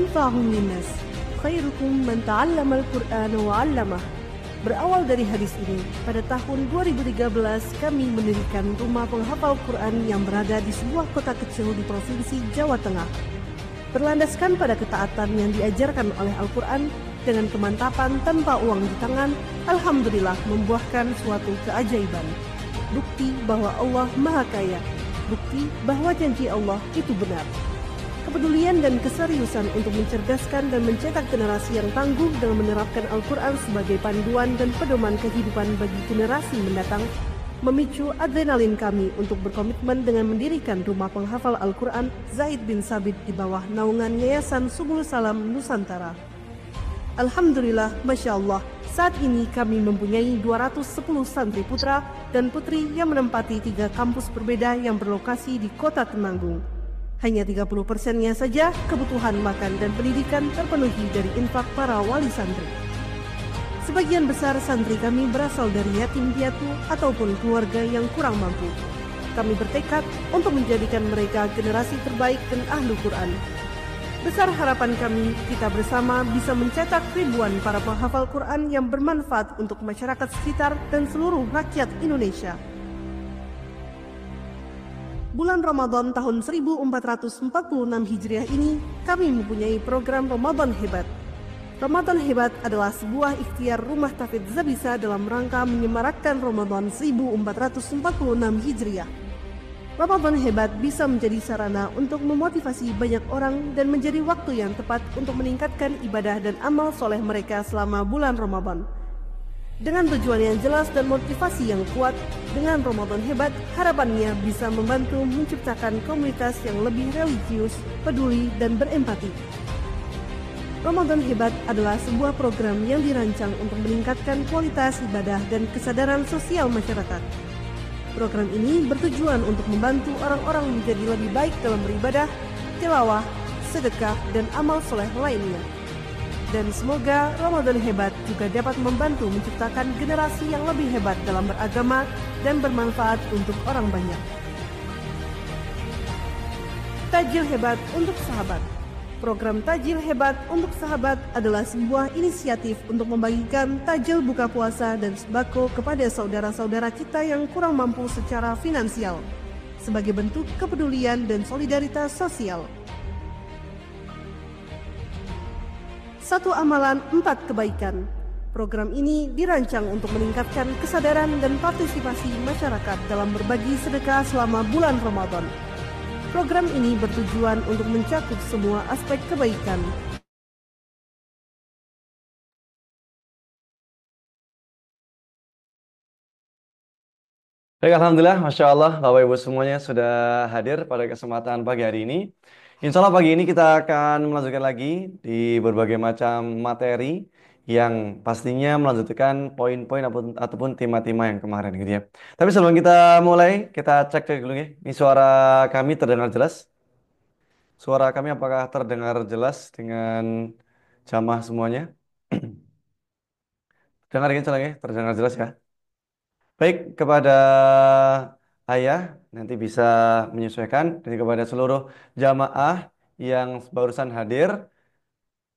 anfa'uhum linnas. Khairukum man ta'allama al-Qur'ana wa 'allamah. Berawal dari hadis ini, pada tahun 2013 kami mendirikan rumah penghafal Quran yang berada di sebuah kota kecil di Provinsi Jawa Tengah. Berlandaskan pada ketaatan yang diajarkan oleh Al-Quran dengan kemantapan tanpa uang di tangan, alhamdulillah membuahkan suatu keajaiban. Bukti bahwa Allah Maha Kaya, bukti bahwa janji Allah itu benar. Kepedulian dan keseriusan untuk mencerdaskan dan mencetak generasi yang tangguh dengan menerapkan Al-Quran sebagai panduan dan pedoman kehidupan bagi generasi mendatang memicu adrenalin kami untuk berkomitmen dengan mendirikan rumah penghafal Al-Quran Zaid bin Sabit di bawah naungan Yayasan Subul Salam Nusantara. Alhamdulillah, Masya Allah, saat ini kami mempunyai 210 santri putra dan putri yang menempati 3 kampus berbeda yang berlokasi di Kota Temanggung. Hanya 30%-nya saja kebutuhan makan dan pendidikan terpenuhi dari infak para wali santri. Sebagian besar santri kami berasal dari yatim piatu ataupun keluarga yang kurang mampu. Kami bertekad untuk menjadikan mereka generasi terbaik dan ahlu Quran. Besar harapan kami, kita bersama bisa mencetak ribuan para penghafal Quran yang bermanfaat untuk masyarakat sekitar dan seluruh rakyat Indonesia. Bulan Ramadan tahun 1446 Hijriah ini, kami mempunyai program Ramadan Hebat. Ramadan Hebat adalah sebuah ikhtiar Rumah Tahfidz Zabisa dalam rangka menyemarakkan Ramadan 1446 Hijriah. Ramadan Hebat bisa menjadi sarana untuk memotivasi banyak orang dan menjadi waktu yang tepat untuk meningkatkan ibadah dan amal soleh mereka selama bulan Ramadan. Dengan tujuan yang jelas dan motivasi yang kuat, dengan Ramadan Hebat, harapannya bisa membantu menciptakan komunitas yang lebih religius, peduli, dan berempati. Ramadan Hebat adalah sebuah program yang dirancang untuk meningkatkan kualitas ibadah dan kesadaran sosial masyarakat. Program ini bertujuan untuk membantu orang-orang menjadi lebih baik dalam beribadah, tilawah, sedekah, dan amal soleh lainnya. Dan semoga Ramadan Hebat juga dapat membantu menciptakan generasi yang lebih hebat dalam beragama dan bermanfaat untuk orang banyak. Tajil Hebat untuk Sahabat. Program Tajil Hebat untuk Sahabat adalah sebuah inisiatif untuk membagikan tajil buka puasa dan sembako kepada saudara-saudara kita yang kurang mampu secara finansial, sebagai bentuk kepedulian dan solidaritas sosial. 1 amalan 4 kebaikan. Program ini dirancang untuk meningkatkan kesadaran dan partisipasi masyarakat dalam berbagi sedekah selama bulan Ramadan. Program ini bertujuan untuk mencakup semua aspek kebaikan. Baik, Alhamdulillah, Masya Allah, Bapak Ibu semuanya sudah hadir pada kesempatan pagi hari ini. Insya Allah pagi ini kita akan melanjutkan lagi di berbagai macam materi yang pastinya melanjutkan poin-poin ataupun tema-tema yang kemarin gitu ya. Tapi sebelum kita mulai, kita cek dulu ya. Ini suara kami terdengar jelas? Suara kami apakah terdengar jelas dengan jamaah semuanya? Dengar ini ya, terdengar jelas ya. Baik, kepada ayah nanti bisa menyesuaikan dan kepada seluruh jamaah yang barusan hadir,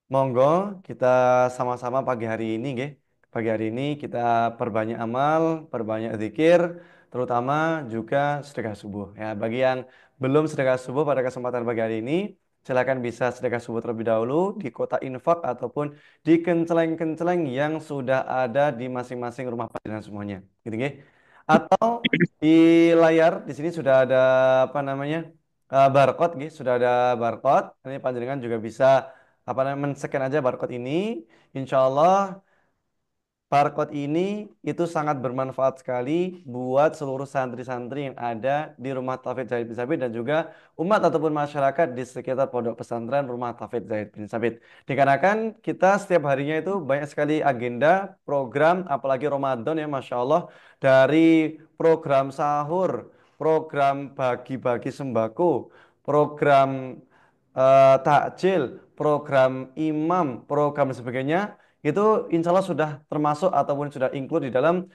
monggo kita sama-sama pagi hari ini, nggih. Pagi hari ini kita perbanyak amal, perbanyak zikir, terutama juga sedekah subuh. Ya, bagi yang belum sedekah subuh pada kesempatan pagi hari ini, silakan bisa sedekah subuh terlebih dahulu di kotak infak ataupun di kenceleng-kenceleng yang sudah ada di masing-masing rumah panjenengan semuanya. Gitu, nggih. Atau di layar di sini sudah ada apa namanya? Barcode, nggih. Sudah ada barcode. Ini panjenengan juga bisa apa namanya men-scan aja barcode ini. Insya Allah barcode ini itu sangat bermanfaat sekali buat seluruh santri-santri yang ada di Rumah Tahfidz Zaid bin Sabit dan juga umat ataupun masyarakat di sekitar pondok pesantren Rumah Tahfidz Zaid bin Sabit. Dikarenakan kita setiap harinya itu banyak sekali agenda, program, apalagi Ramadan ya Masya Allah, dari program sahur, program bagi-bagi sembako, program takjil, program imam, program dan sebagainya itu insya Allah sudah termasuk ataupun sudah include di dalam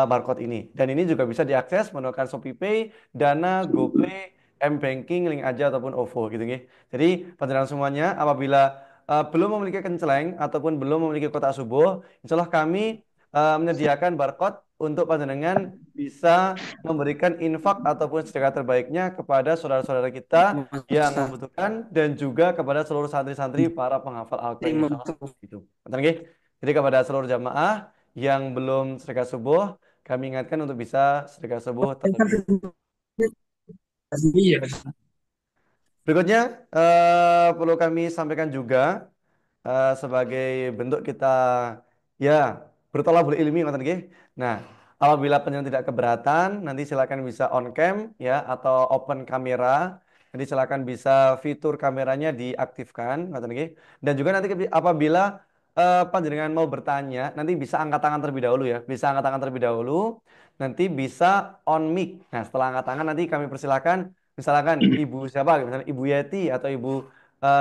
barcode ini. Dan ini juga bisa diakses menggunakan ShopeePay, Dana, GoPay, M-Banking, link aja ataupun OVO gitu nggih. Jadi panjenengan semuanya apabila belum memiliki kenceleng ataupun belum memiliki kotak subuh, insya Allah kami menyediakan barcode untuk panjenengan bisa memberikan infak ataupun sedekah terbaiknya kepada saudara-saudara kita yang membutuhkan dan juga kepada seluruh santri-santri para penghafal Al-Quran insya Allah itu. Betul nggih? Jadi kepada seluruh jamaah yang belum sedekah subuh, kami ingatkan untuk bisa sedekah subuh terlebih. Iya. Berikutnya perlu kami sampaikan juga sebagai bentuk kita ya bertolak ilmi ngoten nggih. Nah, apabila penjenengan tidak keberatan, nanti silakan bisa on cam ya atau open kamera. Nanti silakan bisa fitur kameranya diaktifkan ngoten nggih. Dan juga nanti apabila panjenengan mau bertanya, nanti bisa angkat tangan terlebih dahulu ya. Bisa angkat tangan terlebih dahulu, nanti bisa on mic. Nah, setelah angkat tangan nanti kami persilakan misalkan ibu siapa, misalnya ibu Yeti atau ibu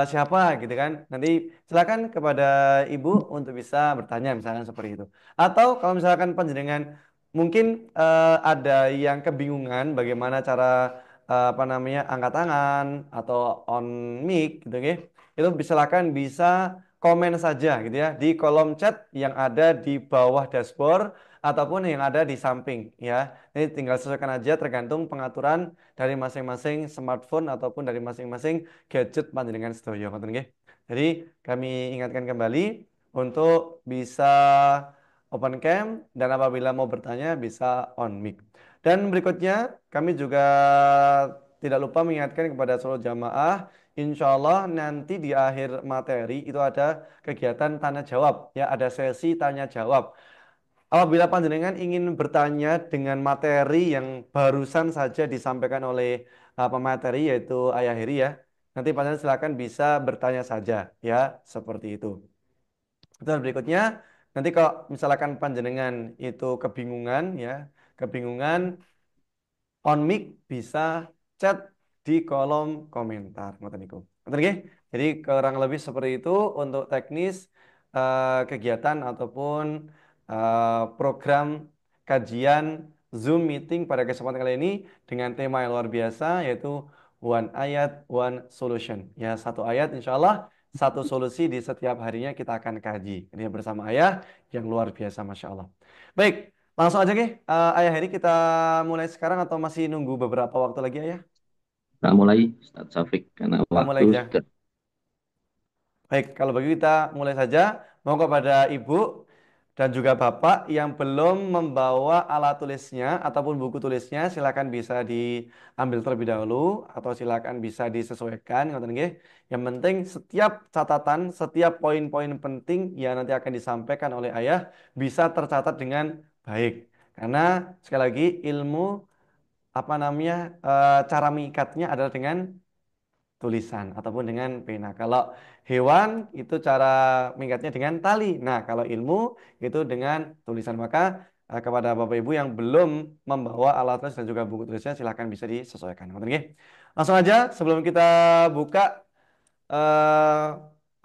siapa gitu kan. Nanti silakan kepada ibu untuk bisa bertanya misalkan seperti itu. Atau kalau misalkan panjenengan mungkin ada yang kebingungan bagaimana cara apa namanya angkat tangan atau on mic gitu ya. Itu silakan bisa komen saja gitu ya di kolom chat yang ada di bawah dashboard ataupun yang ada di samping ya. Ini tinggal sesuaikan aja tergantung pengaturan dari masing-masing smartphone ataupun dari masing-masing gadget panjenengan sedaya ngoten nggih. Jadi kami ingatkan kembali untuk bisa open cam dan apabila mau bertanya bisa on mic. Dan berikutnya kami juga tidak lupa mengingatkan kepada seluruh jamaah, insya Allah nanti di akhir materi itu ada kegiatan tanya jawab ya, ada sesi tanya jawab. Apabila panjenengan ingin bertanya dengan materi yang barusan saja disampaikan oleh pemateri yaitu Ayah Heri ya, nanti panjenengan silakan bisa bertanya saja ya, seperti itu. Dan berikutnya, nanti kalau misalkan panjenengan itu kebingungan ya, kebingungan on mic bisa chat di kolom komentar ngoten niku. Ngoten nggih? Jadi kurang lebih seperti itu untuk teknis kegiatan ataupun program kajian Zoom meeting pada kesempatan kali ini dengan tema yang luar biasa yaitu One Ayat One Solution. Ya, satu ayat insya Allah satu solusi di setiap harinya kita akan kaji. Ini bersama ayah yang luar biasa, Masya Allah. Baik, langsung aja Ki, Ayah Heri kita mulai sekarang atau masih nunggu beberapa waktu lagi Ayah? Kita mulai, Ustaz Syafiq, karena Kita mulai waktu aja. sudah. Baik, kalau begitu kita mulai saja. Mau kepada Ibu dan juga Bapak yang belum membawa alat tulisnya ataupun buku tulisnya, silakan bisa diambil terlebih dahulu atau silakan bisa disesuaikan. Ngoten nggih. Yang penting setiap catatan, setiap poin-poin penting yang nanti akan disampaikan oleh Ayah bisa tercatat dengan baik. Karena sekali lagi ilmu apa namanya cara mengikatnya adalah dengan tulisan ataupun dengan pena. Kalau hewan itu cara mengikatnya dengan tali. Nah, kalau ilmu itu dengan tulisan. Maka kepada Bapak Ibu yang belum membawa alat tulis dan juga buku tulisnya silahkan bisa disesuaikan. Ngoten nggih. Langsung aja sebelum kita buka eh,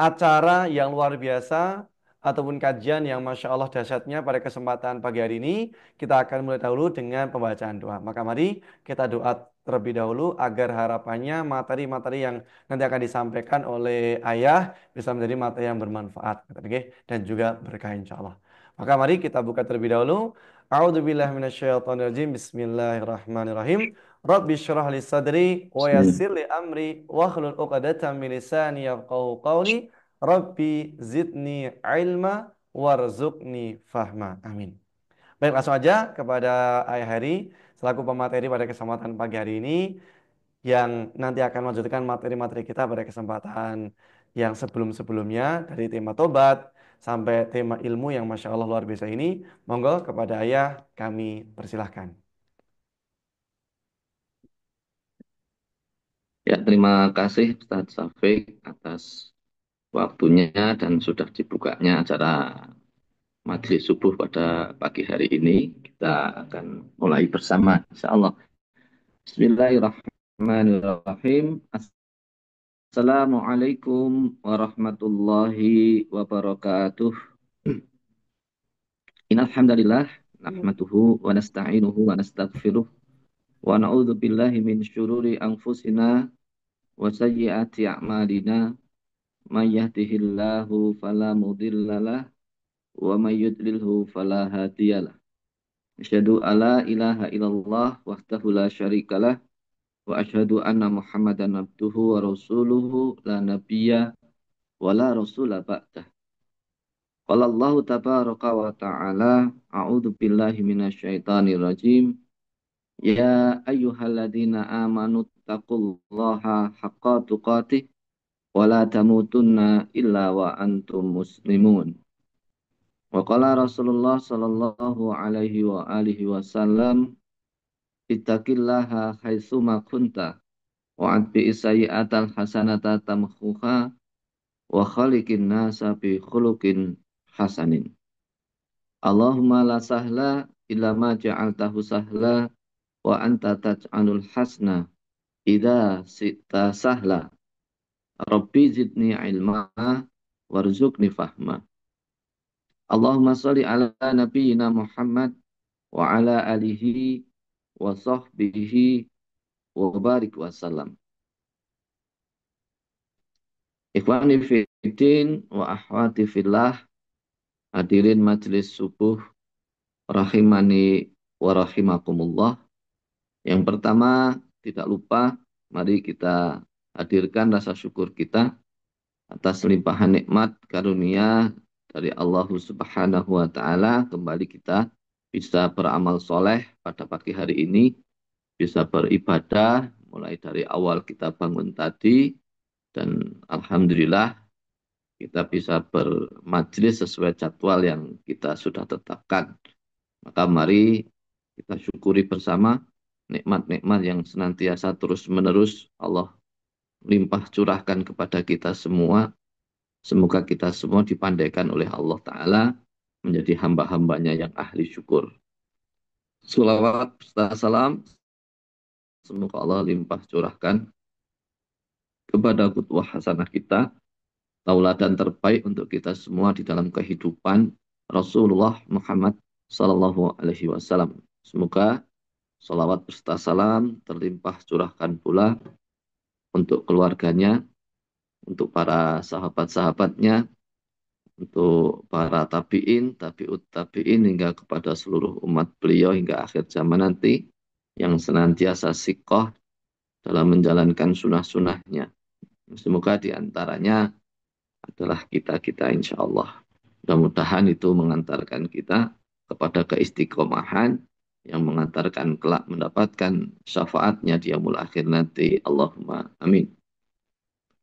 acara yang luar biasa ataupun kajian yang Masya Allah dahsyatnya pada kesempatan pagi hari ini, kita akan mulai dahulu dengan pembacaan doa. Maka mari kita doa terlebih dahulu agar harapannya materi-materi yang nanti akan disampaikan oleh Ayah bisa menjadi materi yang bermanfaat oke, dan juga berkah insya Allah. Maka mari kita buka terlebih dahulu. A'udzubillahi minasyaitonirrajim. Bismillahirrahmanirrahim. Rabbi syrah li sadri wa Bismillah. yassir li amri wa hlul 'uqdatam min lisani yafqahu qawli. Rabbi zidni ilma warzuqni fahma. Amin. Baik, langsung aja kepada Ayah Heri selaku pemateri pada kesempatan pagi hari ini yang nanti akan melanjutkan materi-materi kita pada kesempatan yang sebelum-sebelumnya dari tema tobat sampai tema ilmu yang Masya Allah luar biasa ini. Monggo kepada Ayah kami persilahkan. Ya, terima kasih Ustaz Syafiq atas waktunya dan sudah dibukanya acara majelis subuh pada pagi hari ini. Kita akan mulai bersama, insya Allah. Bismillahirrahmanirrahim. Assalamualaikum warahmatullahi wabarakatuh. Innalhamdalillah nahmaduhu wa nasta'inuhu wa nastaghfiruh wa na'udzu billahi min syururi anfusina wa sayyiati a'malina may yahdihillahu fala mudhillalah wa may yudlilhu fala hadiyalah. Asyhadu alla ilaha illallah wahdahu la syarikalah wa asyhadu anna Muhammadan abduhu wa rasuluhu la nabiyya wa la rasula ba'dah. Qala Allah tabaraka wa ta'ala a'udzu billahi minasyaitonir rajim. Ya ayyuhalladzina amanu taqullaha haqqa tuqatih wa la tamutunna illa wa antum muslimun. Wa qala Rasulullah sallallahu alaihi wa alihi wasallam ittaqillaha haitsuma kunta wa atbi'is sayyi'atal hasanata tamhuha wa khaliqin nasa bi khuluqin hasanin. Allahumma la sahla illa ma ja'altahu sahla wa anta taj'alul hasna idza sita sahla. Rabbi zidni ilma warzuqni fahma. Allahumma sholli ala nabiyyina Muhammad wa ala alihi wa sahbihi wa barik wasallam. Ikhwani fiddin wa akhwati fillah, hadirin majelis subuh rahimani wa rahimakumullah. Yang pertama, tidak lupa mari kita hadirkan rasa syukur kita atas limpahan nikmat karunia dari Allah Subhanahu wa taala. Kembali kita bisa beramal soleh pada pagi hari ini, bisa beribadah mulai dari awal kita bangun tadi, dan alhamdulillah kita bisa bermajlis sesuai jadwal yang kita sudah tetapkan. Maka mari kita syukuri bersama nikmat-nikmat yang senantiasa terus-menerus Allah limpah curahkan kepada kita semua. Semoga kita semua dipandaikan oleh Allah Ta'ala menjadi hamba-hambanya yang ahli syukur. Salawat serta salam semoga Allah limpah curahkan kepada qudwah hasanah kita, tauladan terbaik untuk kita semua di dalam kehidupan Rasulullah Muhammad sallallahu alaihi wasallam. Semoga salawat serta salam terlimpah curahkan pula untuk keluarganya, untuk para sahabat-sahabatnya, untuk para tabi'in, tabi'ut tabi'in, hingga kepada seluruh umat beliau hingga akhir zaman nanti, yang senantiasa siqah dalam menjalankan sunnah-sunnahnya. Semoga diantaranya adalah kita-kita insya Allah. Mudah-mudahan itu mengantarkan kita kepada keistiqomahan yang mengantarkan kelak mendapatkan syafaatnya di yaumul akhir nanti. Allahumma amin.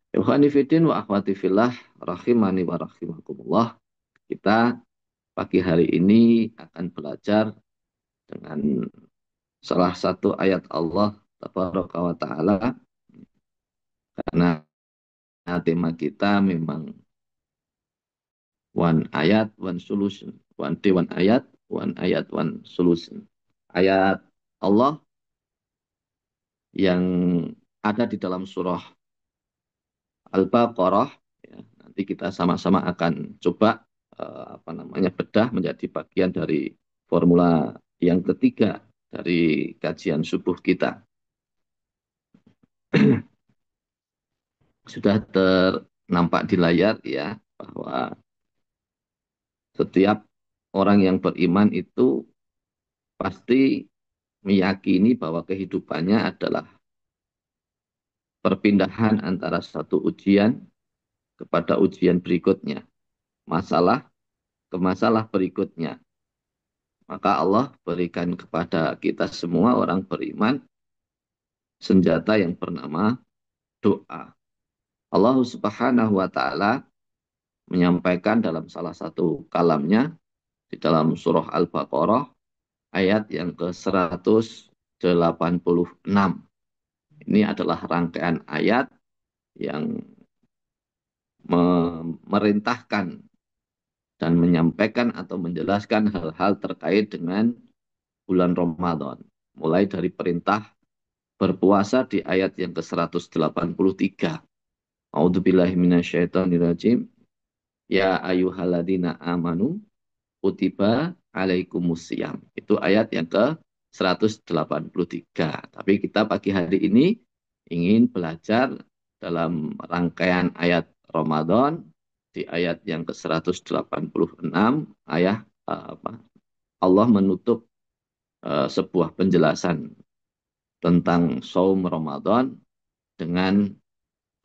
Ikhwani fiddin wa akhwati fillah rahimani wa rahimakumullah. Kita pagi hari ini akan belajar dengan salah satu ayat Allah tabaraka wa ta'ala, karena tema kita memang one ayat, one solution. One day, one ayat, one solution. Ayat Allah yang ada di dalam surah Al-Baqarah, ya, nanti kita sama-sama akan coba bedah menjadi bagian dari formula yang ketiga dari kajian subuh kita. Sudah nampak di layar ya, bahwa setiap orang yang beriman itu pasti meyakini bahwa kehidupannya adalah perpindahan antara satu ujian kepada ujian berikutnya, masalah ke masalah berikutnya. Maka Allah berikan kepada kita semua orang beriman senjata yang bernama doa. Allah Subhanahu wa ta'ala menyampaikan dalam salah satu kalamnya di dalam surah Al-Baqarah ayat yang ke-186. Ini adalah rangkaian ayat yang memerintahkan dan menyampaikan atau menjelaskan hal-hal terkait dengan bulan Ramadan. Mulai dari perintah berpuasa di ayat yang ke-183. A'udzubillahi minasyaitonirrajim. Ya ayyuhalladzina amanu kutiba alaikumusiyam. Itu ayat yang ke 183. Tapi kita pagi hari ini ingin belajar dalam rangkaian ayat Ramadan di ayat yang ke-186 Allah menutup sebuah penjelasan tentang saum Ramadan dengan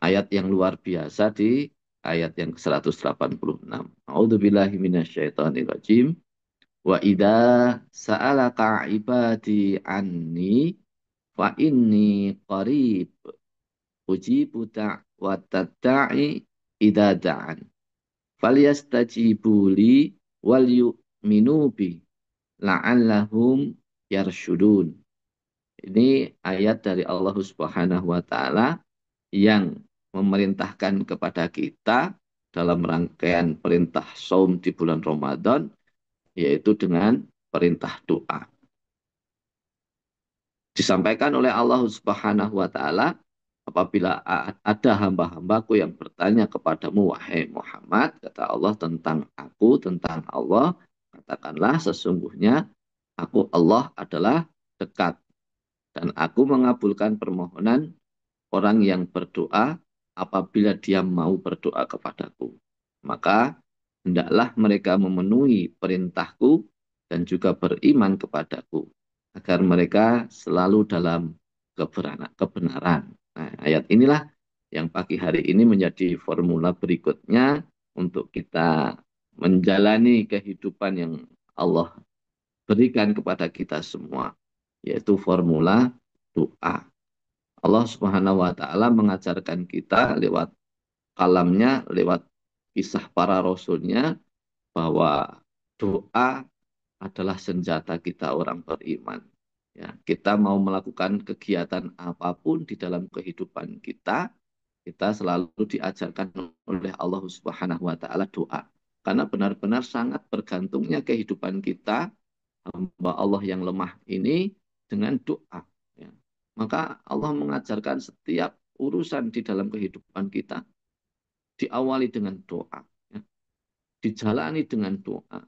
ayat yang luar biasa di ayat yang ke-186. A'udzubillahi minasyaitonirrajim. Wa idza sa'alaka ibadi anni fa inni qarib ujibu da'watad da'i idza da'an falyastajibu li wal yu'minu bi la'allahum yarshudun. Ini ayat dari Allah Subhanahu wa taala yang memerintahkan kepada kita dalam rangkaian perintah saum di bulan Ramadan, yaitu dengan perintah doa. Disampaikan oleh Allah Subhanahu wa taala, apabila ada hamba-hambaku yang bertanya kepadamu, wahai Muhammad, kata Allah tentang aku, tentang Allah, katakanlah sesungguhnya aku Allah adalah dekat dan aku mengabulkan permohonan orang yang berdoa apabila dia mau berdoa kepadaku. Maka hendaklah mereka memenuhi perintahku dan juga beriman kepadaku agar mereka selalu dalam kebenaran. Nah, ayat inilah yang pagi hari ini menjadi formula berikutnya untuk kita menjalani kehidupan yang Allah berikan kepada kita semua, yaitu formula doa. Allah Subhanahu wa taala mengajarkan kita lewat kalamnya, lewat kisah para rasulnya, bahwa doa adalah senjata kita orang beriman. Ya, kita mau melakukan kegiatan apapun di dalam kehidupan kita, kita selalu diajarkan oleh Allah Subhanahu wa taala doa. Karena benar-benar sangat bergantungnya kehidupan kita, hamba Allah yang lemah ini, dengan doa. Ya. Maka Allah mengajarkan setiap urusan di dalam kehidupan kita diawali dengan doa, ya. Dijalani dengan doa,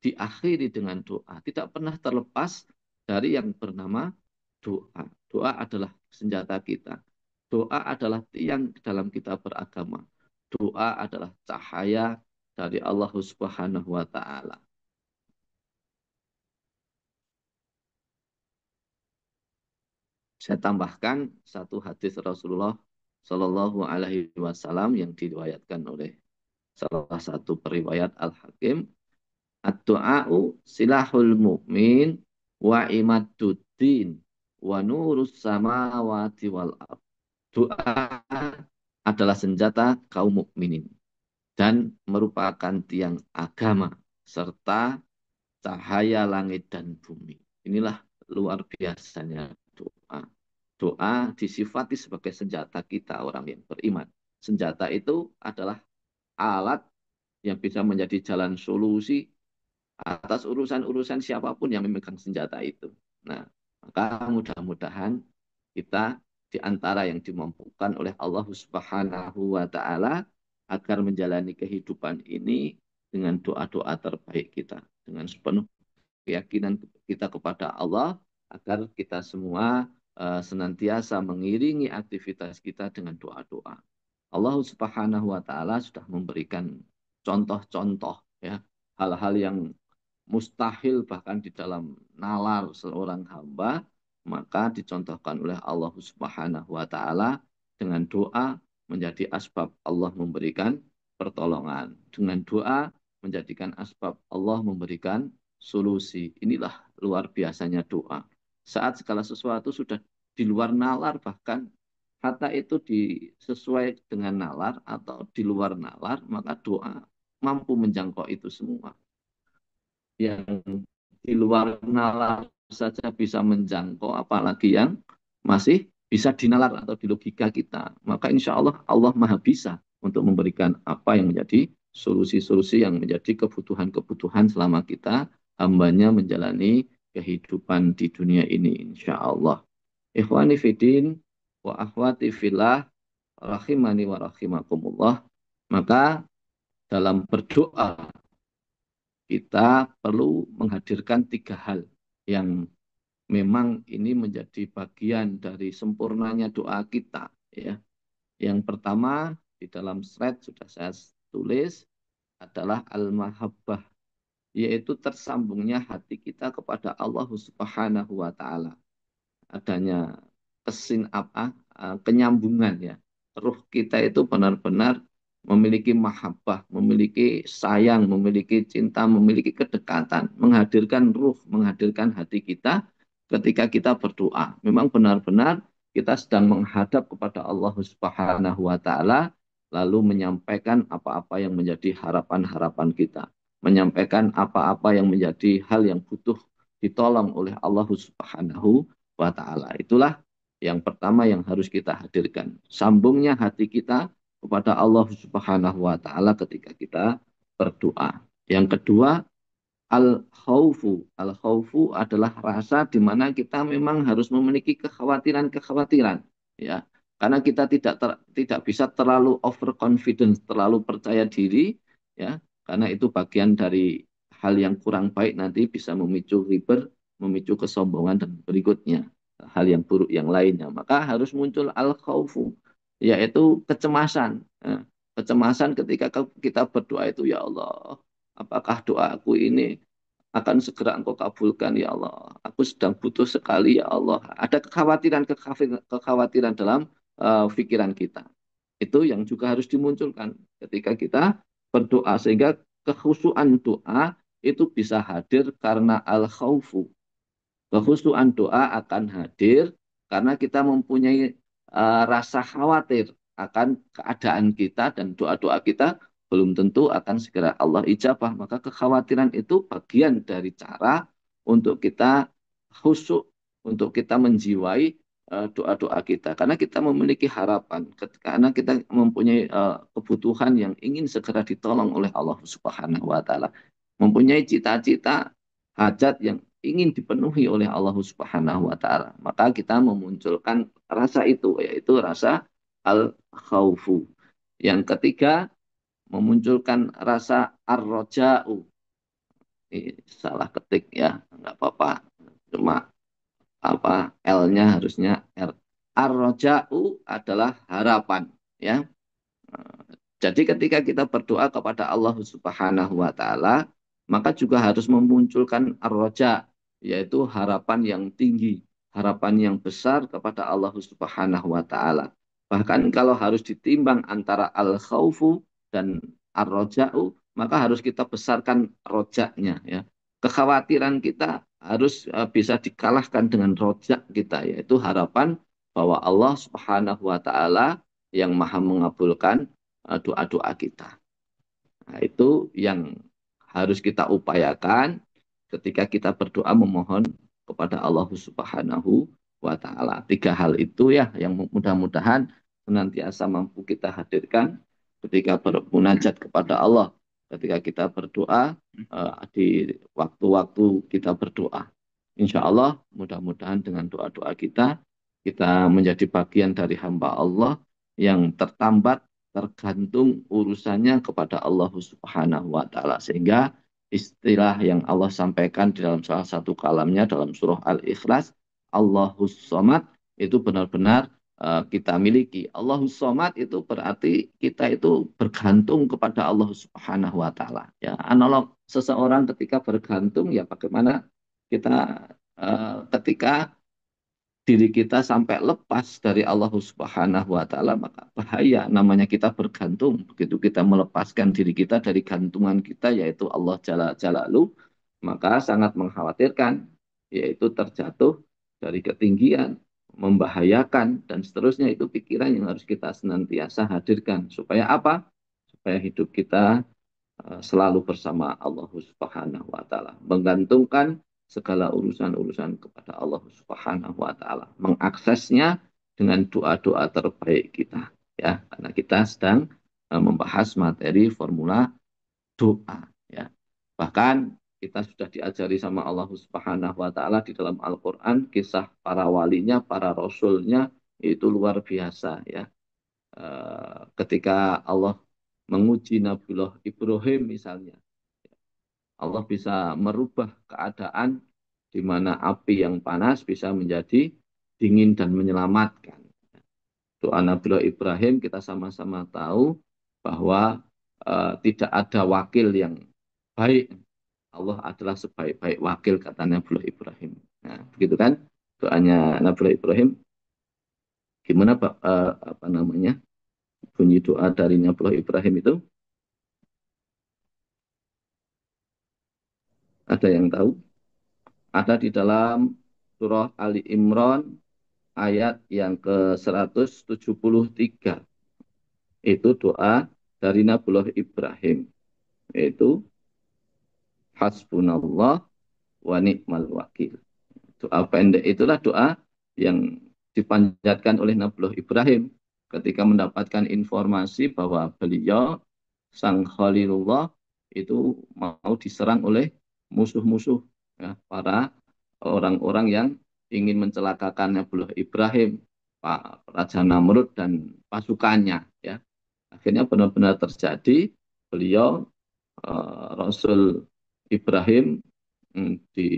diakhiri dengan doa. Tidak pernah terlepas dari yang bernama doa. Doa adalah senjata kita. Doa adalah tiang dalam kita beragama. Doa adalah cahaya dari Allah Subhanahu wa taala. Saya tambahkan satu hadis Rasulullah Shallallahu Alaihi Wasallam yang diriwayatkan oleh salah satu periwayat Al-Hakim. Ad-du'a'u silahul mu'min wa imaduddin wa nurus samawati wal ard. Doa adalah senjata kaum mukminin dan merupakan tiang agama serta cahaya langit dan bumi. Inilah luar biasanya doa. Doa disifati sebagai senjata kita orang yang beriman. Senjata itu adalah alat yang bisa menjadi jalan solusi atas urusan-urusan siapapun yang memegang senjata itu. Nah, maka mudah-mudahan kita di antara yang dimampukan oleh Allah Subhanahu wa taala agar menjalani kehidupan ini dengan doa-doa terbaik kita, dengan sepenuh keyakinan kita kepada Allah, agar kita semua senantiasa mengiringi aktivitas kita dengan doa-doa. Allah Subhanahu wa taala sudah memberikan contoh-contoh, ya, hal-hal yang mustahil bahkan di dalam nalar seorang hamba, maka dicontohkan oleh Allah Subhanahu wa taala dengan doa menjadi asbab Allah memberikan pertolongan. Dengan doa menjadikan asbab Allah memberikan solusi. Inilah luar biasanya doa. Saat segala sesuatu sudah di luar nalar, bahkan kata itu sesuai dengan nalar atau di luar nalar, maka doa mampu menjangkau itu semua. Yang di luar nalar saja bisa menjangkau, apalagi yang masih bisa dinalar atau di logika kita. Maka insya Allah Allah Maha bisa untuk memberikan apa yang menjadi solusi-solusi yang menjadi kebutuhan-kebutuhan selama kita hambanya menjalani kehidupan di dunia ini, insya Allah. Ikhwani fidin wa akhwati fillah rahimani wa rahimakumullah. Maka dalam berdoa kita perlu menghadirkan 3 hal yang memang ini menjadi bagian dari sempurnanya doa kita, ya. Yang pertama di dalam slide sudah saya tulis adalah al-mahabbah, yaitu tersambungnya hati kita kepada Allah Subhanahu wa taala. Adanya kenyambungan, ya. Ruh kita itu benar-benar memiliki mahabbah, memiliki sayang, memiliki cinta, memiliki kedekatan, menghadirkan ruh, menghadirkan hati kita ketika kita berdoa. Memang benar-benar kita sedang menghadap kepada Allah Subhanahu wa taala, lalu menyampaikan apa-apa yang menjadi harapan-harapan kita, menyampaikan apa-apa yang menjadi hal yang butuh ditolong oleh Allah Subhanahu wa taala. Itulah yang pertama yang harus kita hadirkan. Sambungnya hati kita kepada Allah Subhanahu wa taala ketika kita berdoa. Yang kedua, al-khaufu. Al-khaufu adalah rasa di mana kita memang harus memiliki kekhawatiran-kekhawatiran, ya. Karena kita tidak bisa terlalu overconfidence, terlalu percaya diri, ya. Karena itu bagian dari hal yang kurang baik, nanti bisa memicu riber, memicu kesombongan dan berikutnya hal yang buruk yang lainnya. Maka harus muncul al-khaufu, yaitu kecemasan. Kecemasan ketika kita berdoa itu, ya Allah, apakah doaku ini akan segera Engkau kabulkan, ya Allah. Aku sedang butuh sekali, ya Allah. Ada kekhawatiran dalam pikiran kita. Itu yang juga harus dimunculkan ketika kita berdoa. Sehingga kekhusyuan doa itu bisa hadir karena al-khawfu. Kekhusyuan doa akan hadir karena kita mempunyai rasa khawatir akan keadaan kita, dan doa-doa kita belum tentu akan segera Allah ijabah. Maka kekhawatiran itu bagian dari cara untuk kita khusyuk, untuk kita menjiwai doa-doa kita. Karena kita memiliki harapan, karena kita mempunyai kebutuhan yang ingin segera ditolong oleh Allah Subhanahu wa taala. Mempunyai cita-cita, hajat yang ingin dipenuhi oleh Allah Subhanahu wa taala. Maka kita memunculkan rasa itu, yaitu rasa al-khaufu. Yang ketiga, memunculkan rasa ar-raja'u. Ini salah ketik, ya, nggak apa-apa. Cuma L-nya harusnya R. Ar-raja'u adalah harapan, ya. Jadi ketika kita berdoa kepada Allah Subhanahu wa taala, maka juga harus memunculkan ar-raja, yaitu harapan yang tinggi, harapan yang besar kepada Allah Subhanahu wa taala. Bahkan kalau harus ditimbang antara al-khaufu dan ar-raja'u, maka harus kita besarkan rojaknya, ya. Kekhawatiran kita harus bisa dikalahkan dengan rojak kita, yaitu harapan bahwa Allah Subhanahu wa taala yang Maha mengabulkan doa-doa kita. Nah, itu yang harus kita upayakan ketika kita berdoa memohon kepada Allah Subhanahu wa taala. Tiga hal itu, ya, yang mudah-mudahan senantiasa mampu kita hadirkan ketika bermunajat kepada Allah, ketika kita berdoa, di waktu-waktu kita berdoa. Insya Allah mudah-mudahan dengan doa-doa kita menjadi bagian dari hamba Allah yang tertambat, tergantung urusannya kepada Allah Subhanahu wa taala. Sehingga istilah yang Allah sampaikan di dalam salah satu kalamnya dalam surah Al-Ikhlas, Allahus Somad, itu benar-benar kita miliki. Allahus Somad itu berarti kita itu bergantung kepada Allah Subhanahu wa taala. Ya, analog seseorang ketika bergantung, ya bagaimana kita ketika diri kita sampai lepas dari Allah Subhanahu wa taala, maka bahaya, namanya kita bergantung. Begitu kita melepaskan diri kita dari gantungan kita, yaitu Allah Jalla Jalaluhu, maka sangat mengkhawatirkan, yaitu terjatuh dari ketinggian, membahayakan, dan seterusnya. Itu pikiran yang harus kita senantiasa hadirkan. Supaya apa? Supaya hidup kita selalu bersama Allah Subhanahu wa taala, menggantungkan segala urusan-urusan kepada Allah Subhanahu wa taala, mengaksesnya dengan doa-doa terbaik kita, ya, karena kita sedang membahas materi formula doa, ya. Bahkan kita sudah diajari sama Allah Subhanahu wa taala di dalam Al-Qur'an, kisah para walinya, para rasulnya itu luar biasa, ya. Ketika Allah menguji Nabiullah Ibrahim misalnya, Allah bisa merubah keadaan di mana api yang panas bisa menjadi dingin dan menyelamatkan. Doa Nabi Ibrahim kita sama-sama tahu bahwa tidak ada wakil yang baik. Allah adalah sebaik-baik wakil kata Nabi Ibrahim. Nah, begitu kan doanya Nabi Ibrahim. Gimana Pak apa namanya bunyi doa dari Nabi Ibrahim itu? Ada yang tahu? Ada di dalam surah Ali Imran ayat yang ke-173. Itu doa dari Nabi Ibrahim. Yaitu hasbunallah wa ni'mal wakil. Doa pendek itulah doa yang dipanjatkan oleh Nabi Ibrahim ketika mendapatkan informasi bahwa beliau sang Khalilullah itu mau diserang oleh musuh-musuh, ya, para orang-orang yang ingin mencelakakan Nabi Ibrahim, Pak Raja Namrud dan pasukannya, ya. Akhirnya benar-benar terjadi beliau Rasul Ibrahim di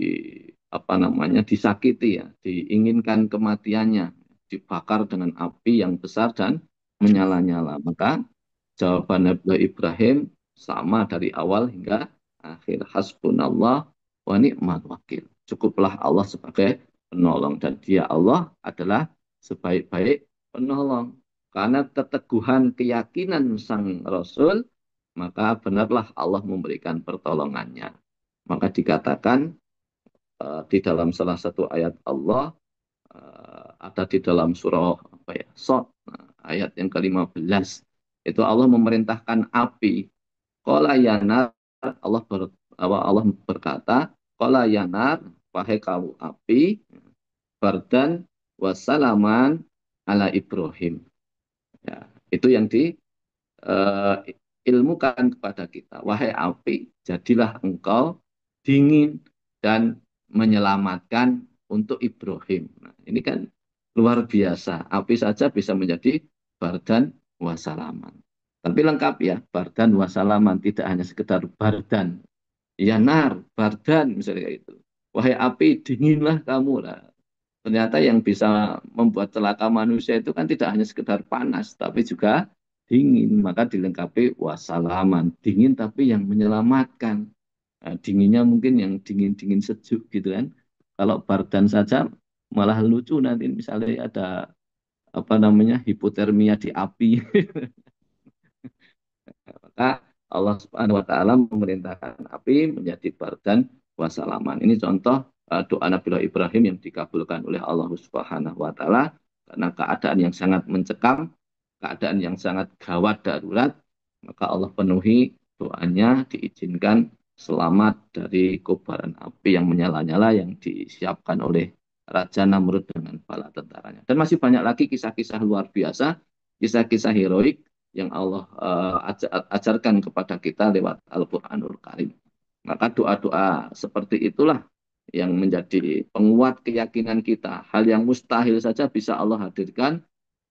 apa namanya disakiti, ya, diinginkan kematiannya, dibakar dengan api yang besar dan menyala-nyala. Maka jawaban Nabi Ibrahim sama dari awal hingga akhir, hasbunallah wa ni'mal wakil. Cukuplah Allah sebagai penolong, dan Dia Allah adalah sebaik-baik penolong. Karena keteguhan keyakinan sang Rasul, maka benarlah Allah memberikan pertolongannya. Maka dikatakan di dalam salah satu ayat Allah, ada di dalam surah apa ya, Shad, ayat yang ke-15, itu Allah memerintahkan api. Qala yanar, Allah berkata, Qala yanar, wahai kamu api, bardan wasalaman ala Ibrahim. Ya, itu yang ilmukan kepada kita. Wahai api, jadilah engkau dingin dan menyelamatkan untuk Ibrahim. Nah, ini kan luar biasa. Api saja bisa menjadi bardan wasalaman. Tapi lengkap ya, bardan wasalaman. Tidak hanya sekedar bardan. Ya nar, bardan misalnya kayak itu. Wahai api, dinginlah kamu. Lah. Ternyata yang bisa membuat celaka manusia itu kan tidak hanya sekedar panas, tapi juga dingin. Maka dilengkapi wasalaman. Dingin tapi yang menyelamatkan. Nah, dinginnya mungkin yang dingin-dingin sejuk gitu kan. Kalau bardan saja malah lucu, nanti misalnya ada apa namanya hipotermia di api. Maka Allah Subhanahu wa taala memerintahkan api menjadi bardan wasalaman. Ini contoh doa Nabi Ibrahim yang dikabulkan oleh Allah Subhanahu wa taala karena keadaan yang sangat mencekam, keadaan yang sangat gawat darurat, maka Allah penuhi doanya, diizinkan selamat dari kobaran api yang menyala-nyala yang disiapkan oleh Raja Namrud dengan bala tentaranya. Dan masih banyak lagi kisah-kisah luar biasa, kisah-kisah heroik yang Allah ajarkan kepada kita lewat Al-Quranul Karim. Maka doa-doa seperti itulah yang menjadi penguat keyakinan kita. Hal yang mustahil saja bisa Allah hadirkan,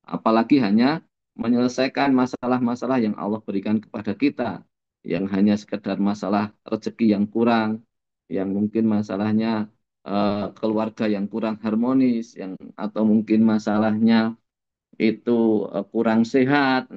apalagi hanya menyelesaikan masalah-masalah yang Allah berikan kepada kita, yang hanya sekedar masalah rezeki yang kurang, yang mungkin masalahnya keluarga yang kurang harmonis, yang atau mungkin masalahnya itu kurang sehat,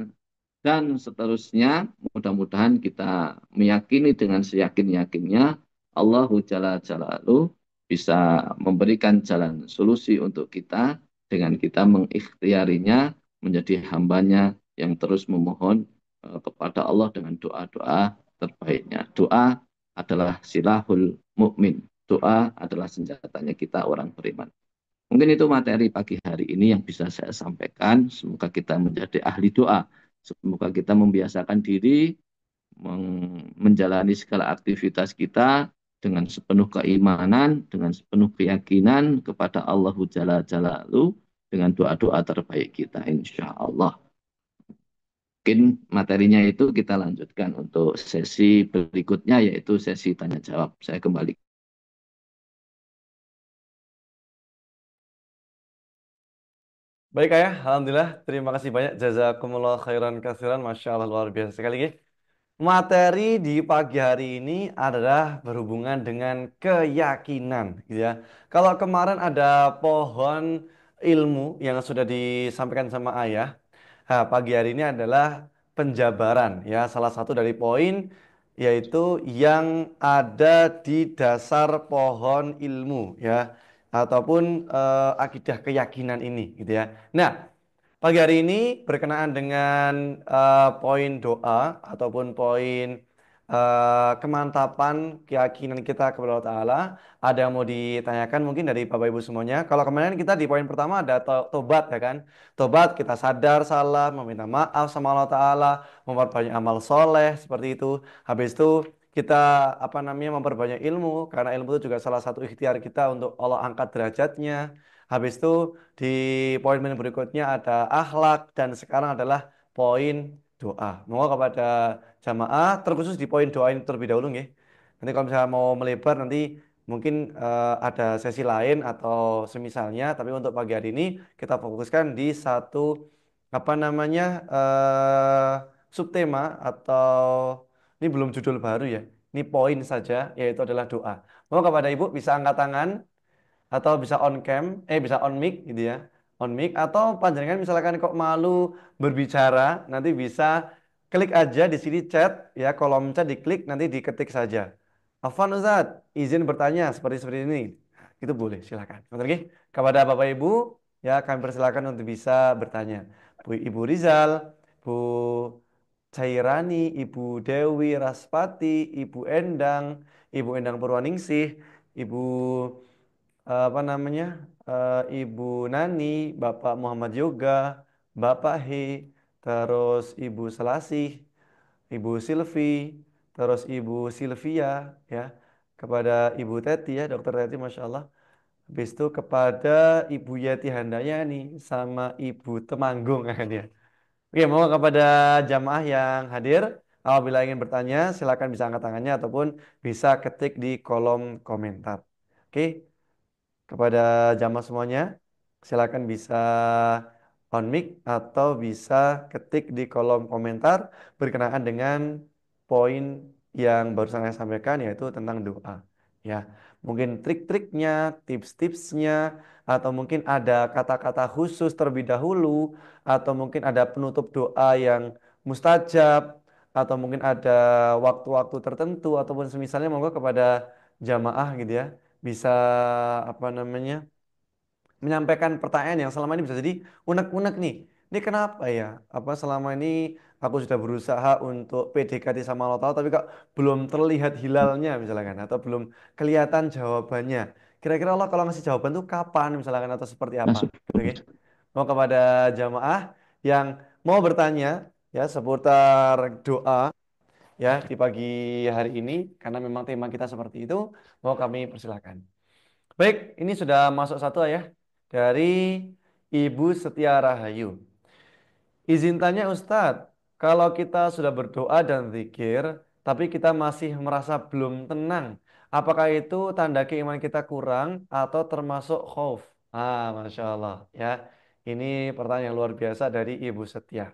dan seterusnya. Mudah-mudahan kita meyakini dengan seyakin-yakinnya Allahu Jalla Jalaluhu bisa memberikan jalan solusi untuk kita dengan kita mengikhtiarinya menjadi hambanya yang terus memohon kepada Allah dengan doa-doa terbaiknya. Doa adalah silahul mukmin. Doa adalah senjatanya kita orang beriman. Mungkin itu materi pagi hari ini yang bisa saya sampaikan. Semoga kita menjadi ahli doa. Semoga kita membiasakan diri menjalani segala aktivitas kita dengan sepenuh keimanan, dengan sepenuh keyakinan kepada Allahu Jalla Jalaluhu dengan doa-doa terbaik kita, insya Allah. Mungkin materinya itu kita lanjutkan untuk sesi berikutnya, yaitu sesi tanya jawab. Saya kembali. Baik Ayah, Alhamdulillah. Terima kasih banyak. Jazakumullah khairan kasiran. Masya Allah, luar biasa sekali. Gih. materi di pagi hari ini adalah berhubungan dengan keyakinan, gitu ya. Kalau kemarin ada pohon ilmu yang sudah disampaikan sama ayah, nah, pagi hari ini adalah penjabaran, ya. Salah satu dari poin yaitu yang ada di dasar pohon ilmu, ya, ataupun akidah keyakinan ini, gitu ya. Nah, pagi hari ini berkenaan dengan poin doa ataupun poin kemantapan keyakinan kita kepada Allah Ta'ala. Ada yang mau ditanyakan mungkin dari Bapak Ibu semuanya. Kalau kemarin kita di poin pertama ada tobat, ya kan. Tobat, kita sadar salah, meminta maaf sama Allah Ta'ala, memperbanyak amal soleh seperti itu. Habis itu kita apa namanya memperbanyak ilmu, karena ilmu itu juga salah satu ikhtiar kita untuk Allah angkat derajatnya. Habis itu di poin berikutnya ada akhlak, dan sekarang adalah poin doa. Moga kepada jamaah terkhusus di poin doa ini terlebih dahulu nggih. Nanti kalau misalnya mau melebar nanti mungkin ada sesi lain atau semisalnya, tapi untuk pagi hari ini kita fokuskan di satu apa namanya subtema, atau ini belum judul baru ya. Ini poin saja, yaitu adalah doa. Moga kepada Ibu bisa angkat tangan atau bisa on cam, bisa on mic gitu ya. On mic, atau panjenengan misalkan kok malu berbicara, nanti bisa klik aja di sini chat, ya, kolom chat diklik, nanti diketik saja. Afwan Ustaz, izin bertanya seperti ini. Itu boleh, silakan. Oke, kepada Bapak Ibu, ya kami persilakan untuk bisa bertanya. Ibu Rizal, Bu Cairani, Ibu Dewi Raspati, Ibu Endang Purwaningsih, Ibu apa namanya, Ibu Nani, Bapak Muhammad Yoga, Bapak He, terus Ibu Selasih, Ibu Silvi, terus Ibu Silvia, ya, kepada Ibu Teti, ya, Dokter Teti, Masya Allah. Habis itu kepada Ibu Yati Handayani sama Ibu Temanggung, kan ya. Oke, mau kepada jamaah yang hadir, apabila ingin bertanya, silakan bisa angkat tangannya ataupun bisa ketik di kolom komentar. Oke, kepada jamaah semuanya, silakan bisa on mic atau bisa ketik di kolom komentar berkenaan dengan poin yang barusan saya sampaikan, yaitu tentang doa. Ya, mungkin trik-triknya, tips-tipsnya, atau mungkin ada kata-kata khusus terlebih dahulu, atau mungkin ada penutup doa yang mustajab, atau mungkin ada waktu-waktu tertentu, ataupun semisalnya, monggo kepada jamaah gitu ya, bisa apa namanya menyampaikan pertanyaan yang selama ini bisa jadi unek-unek nih. Ini kenapa ya? Apa selama ini aku sudah berusaha untuk PDKT sama Allah Ta'ala, tapi kok belum terlihat hilalnya misalkan, atau belum kelihatan jawabannya. Kira-kira Allah kalau ngasih jawaban tuh kapan misalkan, atau seperti apa? Masuk. Oke. Mau kepada jamaah yang mau bertanya, ya, seputar doa, ya, di pagi hari ini, karena memang tema kita seperti itu, mau kami persilahkan. Baik, ini sudah masuk satu ya dari Ibu Setia Rahayu. Izin tanya Ustadz, kalau kita sudah berdoa dan zikir, tapi kita masih merasa belum tenang, apakah itu tanda keimanan kita kurang atau termasuk khauf? Masya Allah, ya. Ini pertanyaan yang luar biasa dari Ibu Setia.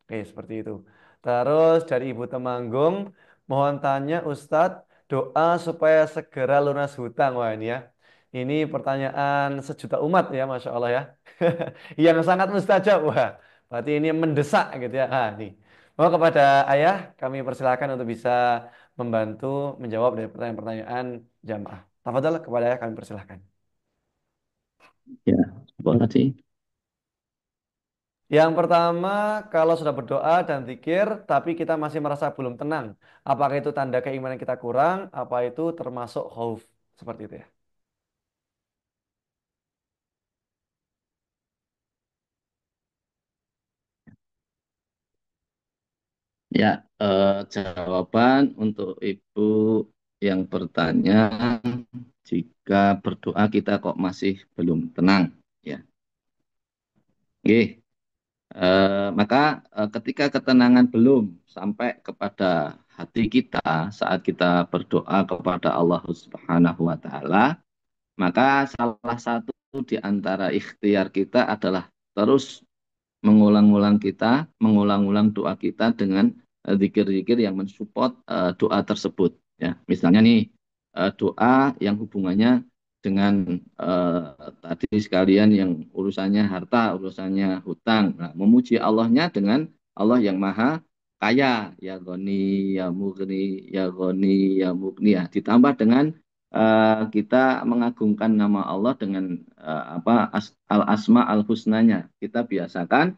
Oke, seperti itu. Terus dari Ibu Temanggung, mohon tanya Ustadz, doa supaya segera lunas hutang. Wah, ini ya. Ini pertanyaan sejuta umat ya, Masya Allah ya. Yang sangat mustajab. Wah, berarti ini mendesak gitu ya. Nih. Mau kepada ayah, kami persilakan untuk bisa membantu menjawab dari pertanyaan-pertanyaan jamaah. Tafadhol, kepada ayah kami persilakan. Ya, boleh sih. Yang pertama, kalau sudah berdoa dan zikir, tapi kita masih merasa belum tenang, apakah itu tanda keimanan kita kurang, apa itu termasuk khauf? Seperti itu ya. Ya, jawaban untuk Ibu yang bertanya, jika berdoa kita kok masih belum tenang, ya. Oke, maka ketika ketenangan belum sampai kepada hati kita saat kita berdoa kepada Allah Subhanahu wa Ta'ala, maka salah satu di antara ikhtiar kita adalah terus mengulang-ulang doa kita dengan zikir-zikir yang mensupport doa tersebut. Ya, misalnya nih doa yang hubungannya dengan tadi sekalian yang urusannya harta, urusannya hutang. Nah, memuji Allahnya dengan Allah yang maha kaya, ya Goni, ya Mugni, ya Goni, ya Mugni. Ya. Ditambah dengan kita mengagungkan nama Allah dengan al-asma al-husnanya. Kita biasakan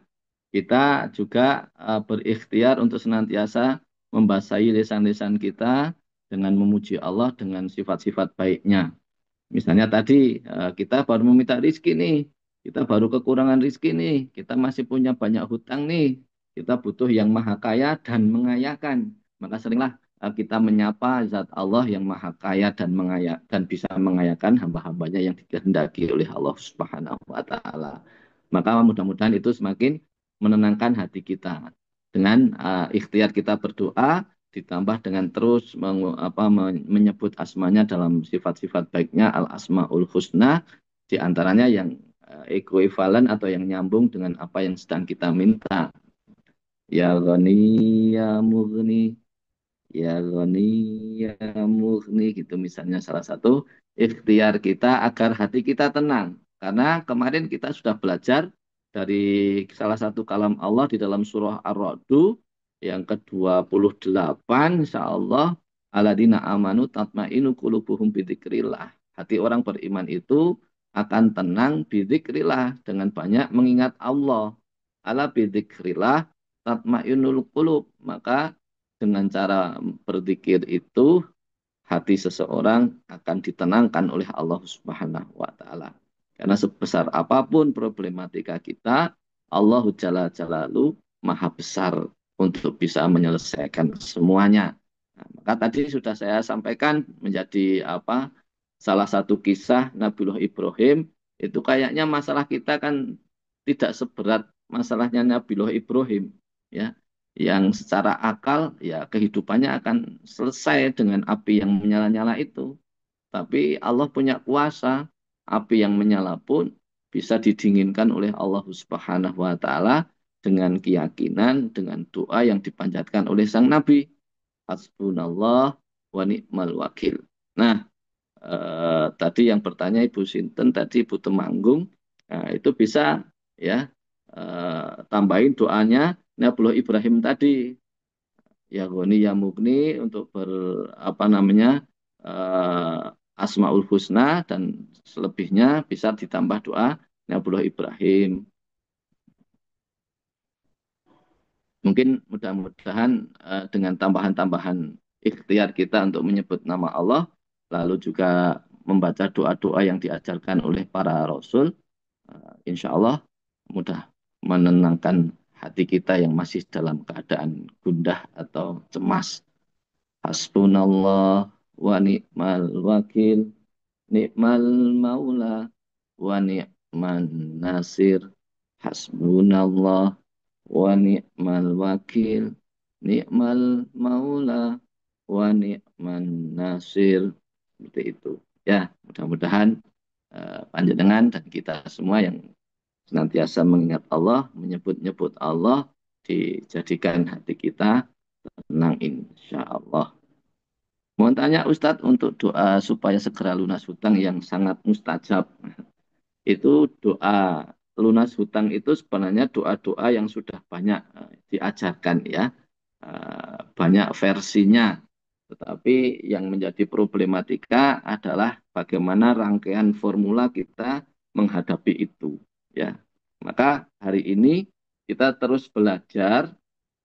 kita juga berikhtiar untuk senantiasa membasahi lisan-lisan kita dengan memuji Allah dengan sifat-sifat baiknya. Misalnya tadi kita baru meminta rizki nih, kita baru kekurangan rizki nih, kita masih punya banyak hutang nih, kita butuh yang maha kaya dan mengayakan. Maka seringlah kita menyapa zat Allah yang maha kaya dan dan bisa mengayakan hamba-hambanya yang dikehendaki oleh Allah Subhanahu wa Ta'ala. Maka mudah-mudahan itu semakin menenangkan hati kita. Dengan ikhtiar kita berdoa, ditambah dengan terus menyebut asmanya dalam sifat-sifat baiknya al-asmaul husna, di antaranya yang ekuivalen atau yang nyambung dengan apa yang sedang kita minta. Ya Ghani, ya Mughni, ya Ghani, ya Mughni, gitu misalnya salah satu ikhtiar kita agar hati kita tenang. Karena kemarin kita sudah belajar dari salah satu kalam Allah di dalam surah Ar-Ra'du yang ke-28, insya Allah, aladina amanu tatmainu qulubuhum bidzikrillah. Hati orang beriman itu akan tenang bidzikrillah dengan banyak mengingat Allah. Ala bidzikrillah tatmainul qulub. Maka dengan cara berzikir itu hati seseorang akan ditenangkan oleh Allah Subhanahu wa taala. Karena sebesar apapun problematika kita, Allah Jalla Jalalu Maha besar untuk bisa menyelesaikan semuanya. Nah, maka tadi sudah saya sampaikan menjadi salah satu kisah Nabiullah Ibrahim itu kayaknya masalah kita kan tidak seberat masalahnya Nabiullah Ibrahim, ya, yang secara akal ya kehidupannya akan selesai dengan api yang menyala-nyala itu. Tapi Allah punya kuasa, api yang menyala pun bisa didinginkan oleh Allah Subhanahu wa taala dengan keyakinan, dengan doa yang dipanjatkan oleh sang Nabi. Hasbunallah wa ni'mal wakil. Nah, tadi yang bertanya Ibu Sinten tadi Ibu Temanggung, nah, itu bisa ya tambahin doanya Nabiullah Ibrahim tadi, ya Goni ya Mugni, untuk Asmaul Husna, dan selebihnya bisa ditambah doa Nabiullah Ibrahim. Mungkin mudah-mudahan dengan tambahan-tambahan ikhtiar kita untuk menyebut nama Allah, lalu juga membaca doa-doa yang diajarkan oleh para Rasul, insya Allah mudah menenangkan hati kita yang masih dalam keadaan gundah atau cemas. Hasbunallah wa ni'mal wakil, ni'mal maula wa ni'man nasir. Hasbunallah wa ni'mal wakil, ni'mal maula wa ni'man nasir. Seperti itu. Ya, mudah-mudahan panjenengan dan kita semua yang senantiasa mengingat Allah, menyebut-nyebut Allah, dijadikan hati kita tenang insya Allah. Mohon tanya Ustadz untuk doa supaya segera lunas hutang yang sangat mustajab. Itu doa lunas hutang itu sebenarnya doa-doa yang sudah banyak diajarkan ya. Banyak versinya. Tetapi yang menjadi problematika adalah bagaimana rangkaian formula kita menghadapi itu. Ya, maka hari ini kita terus belajar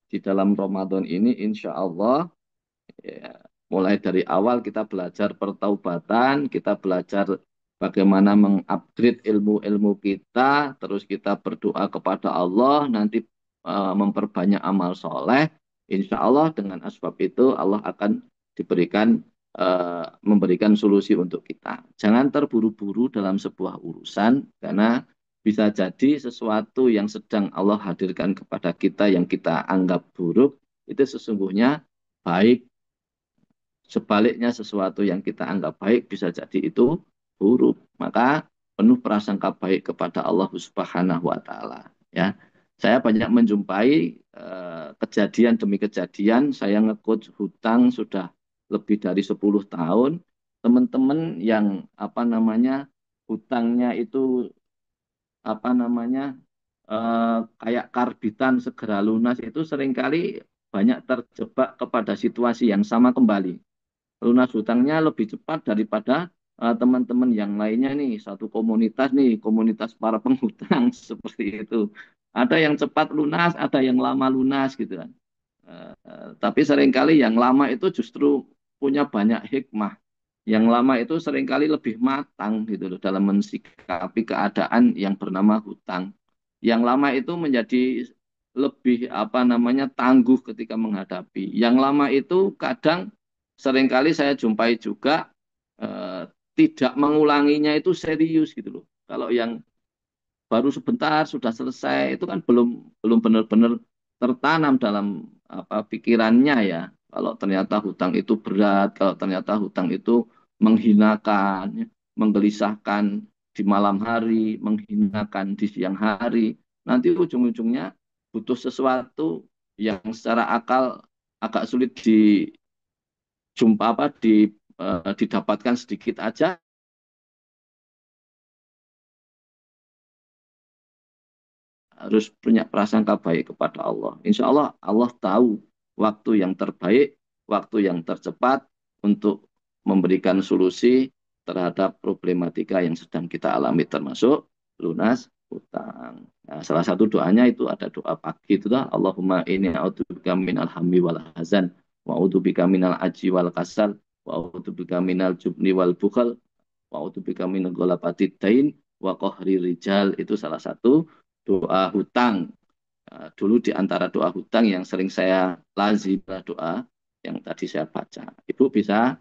di dalam Ramadan ini, insya Allah. Ya, mulai dari awal kita belajar pertaubatan, kita belajar bagaimana mengupgrade ilmu-ilmu kita, terus kita berdoa kepada Allah, nanti memperbanyak amal soleh. Insya Allah dengan asbab itu Allah akan memberikan solusi untuk kita. Jangan terburu-buru dalam sebuah urusan, karena bisa jadi sesuatu yang sedang Allah hadirkan kepada kita yang kita anggap buruk, itu sesungguhnya baik. Sebaliknya sesuatu yang kita anggap baik bisa jadi itu buruk. Maka penuh prasangka baik kepada Allah Subhanahu wa taala, ya. Saya banyak menjumpai kejadian demi kejadian. Saya nge-coach hutang sudah lebih dari 10 tahun. Teman-teman yang apa namanya hutangnya itu apa namanya kayak karbitan segera lunas itu seringkali banyak terjebak kepada situasi yang sama kembali. Lunas hutangnya lebih cepat daripada teman-teman yang lainnya nih, satu komunitas nih, komunitas para penghutang seperti itu. Ada yang cepat lunas, ada yang lama lunas gitu kan. Tapi seringkali yang lama itu justru punya banyak hikmah. Yang lama itu seringkali lebih matang gitu loh dalam mensikapi keadaan yang bernama hutang. Yang lama itu menjadi lebih apa namanya tangguh ketika menghadapi. Yang lama itu kadang seringkali saya jumpai juga eh, tidak mengulanginya itu serius gitu loh. Kalau yang baru sebentar sudah selesai itu kan belum belum benar-benar tertanam dalam apa pikirannya ya. Kalau ternyata hutang itu berat, kalau ternyata hutang itu menghinakan, ya, menggelisahkan di malam hari, menghinakan di siang hari, nanti ujung-ujungnya butuh sesuatu yang secara akal agak sulit dijumpa didapatkan sedikit aja harus punya prasangka baik kepada Allah. Insya Allah Allah tahu waktu yang terbaik, waktu yang tercepat untuk memberikan solusi terhadap problematika yang sedang kita alami termasuk lunas hutang. Nah, salah satu doanya itu ada doa pagi itu dah Allahumma inni a'udzubika minal hammi wal hazan wa a'udzubika minal aji wal kasal wa a'udzubika minal jubni wal bukhal wa a'udzubika min ghalabati dain wa qahri rijal itu salah satu doa hutang. Dulu di antara doa hutang yang sering saya lazim doa yang tadi saya baca. Ibu bisa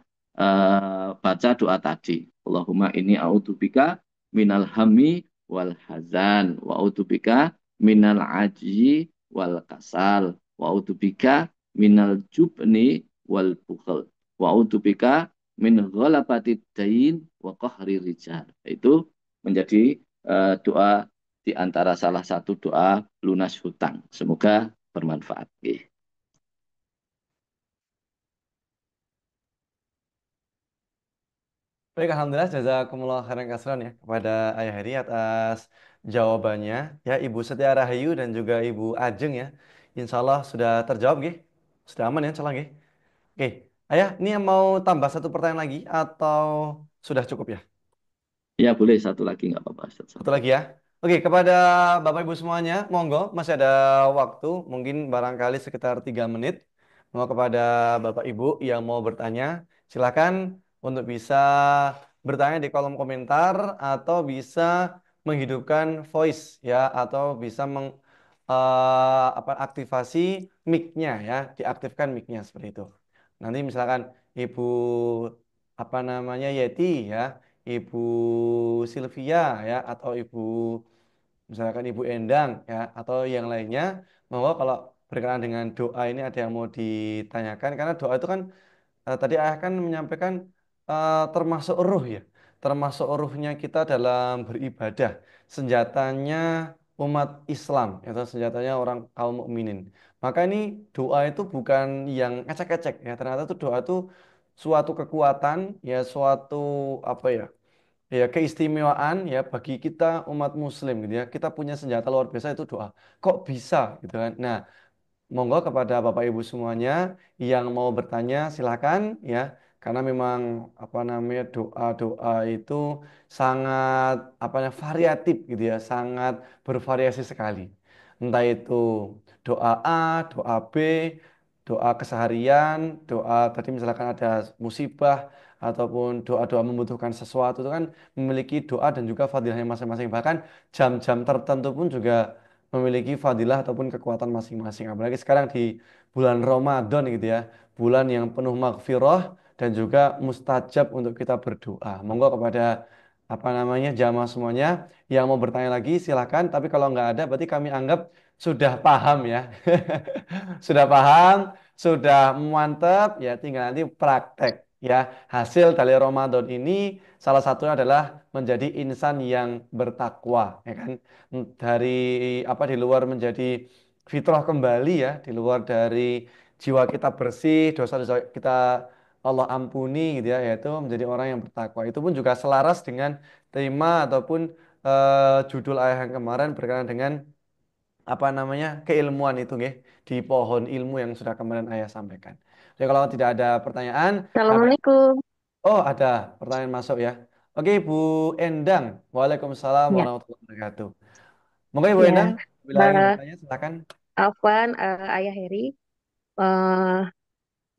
baca doa tadi. Allahumma inni a'udzubika minal hammi wal hazan wa a'udzubika minal ajzi wal kasal wa a'udzubika minal jubni wal bukhl wa a'udzubika min ghalabati dain wa qahri rijal. Itu menjadi doa di antara salah satu doa lunas hutang. Semoga bermanfaat. Oke. Baik, Alhamdulillah jazakumullah khairan kasiran ya kepada Ayah Heri atas jawabannya. Ya, Ibu Setia Rahayu dan juga Ibu Ajeng ya. Insya Allah sudah terjawab, Gih. Sudah aman ya, insya Allah, Gih. Oke, Ayah, ini yang mau tambah satu pertanyaan lagi atau sudah cukup ya? Ya boleh satu lagi nggak apa-apa. Ustaz Satu Safik. lagi ya. Oke, kepada Bapak Ibu semuanya, monggo masih ada waktu, mungkin barangkali sekitar 3 menit. Mau kepada Bapak Ibu yang mau bertanya, silakan untuk bisa bertanya di kolom komentar atau bisa menghidupkan voice ya, atau bisa aktivasi mic-nya ya, diaktifkan mic-nya seperti itu. Nanti misalkan Ibu apa namanya Yeti ya, Ibu Sylvia ya, atau Ibu misalkan Ibu Endang ya, atau yang lainnya, monggo kalau berkenaan dengan doa ini ada yang mau ditanyakan, karena doa itu kan tadi ayah kan menyampaikan termasuk ruh ya, termasuk ruhnya kita dalam beribadah, senjatanya umat Islam, atau senjatanya orang kaum mukminin. Maka ini doa itu bukan yang ecek-ecek ya, ternyata itu doa itu suatu kekuatan ya, suatu apa ya, ya keistimewaan ya bagi kita umat Muslim gitu ya. Kita punya senjata luar biasa itu doa. Kok bisa gitu kan? Nah, monggo kepada Bapak Ibu semuanya yang mau bertanya silakan ya, karena memang apa namanya doa-doa itu sangat apa namanya variatif gitu ya, sangat bervariasi sekali. Entah itu doa A, doa B, doa keseharian, doa tadi misalkan ada musibah ataupun doa-doa membutuhkan sesuatu itu kan memiliki doa dan juga fadilahnya masing-masing. Bahkan jam-jam tertentu pun juga memiliki fadilah ataupun kekuatan masing-masing. Apalagi sekarang di bulan Ramadan gitu ya, bulan yang penuh maghfirah dan juga mustajab untuk kita berdoa. Monggo kepada apa namanya jamaah semuanya yang mau bertanya lagi silahkan. Tapi kalau nggak ada, berarti kami anggap sudah paham ya, sudah paham, sudah mantap ya. Tinggal nanti praktek. Ya, hasil dari Ramadan ini salah satunya adalah menjadi insan yang bertakwa, ya kan? Dari apa di luar menjadi fitrah kembali ya, di luar dari jiwa kita bersih, dosa-dosa kita Allah ampuni gitu ya, yaitu menjadi orang yang bertakwa. Itu pun juga selaras dengan tema ataupun judul ayat yang kemarin berkenaan dengan apa namanya keilmuan itu nggih di pohon ilmu yang sudah kemarin ayah sampaikan. Jadi kalau tidak ada pertanyaan, kami Assalamualaikum. oh, ada pertanyaan masuk ya. Oke, Bu Endang. Waalaikumsalam Ya, warahmatullahi wabarakatuh. Monggo Ibu Endang, ya. bila ingin Eh, bertanya silakan. Afwan, Ayah Heri. Eh,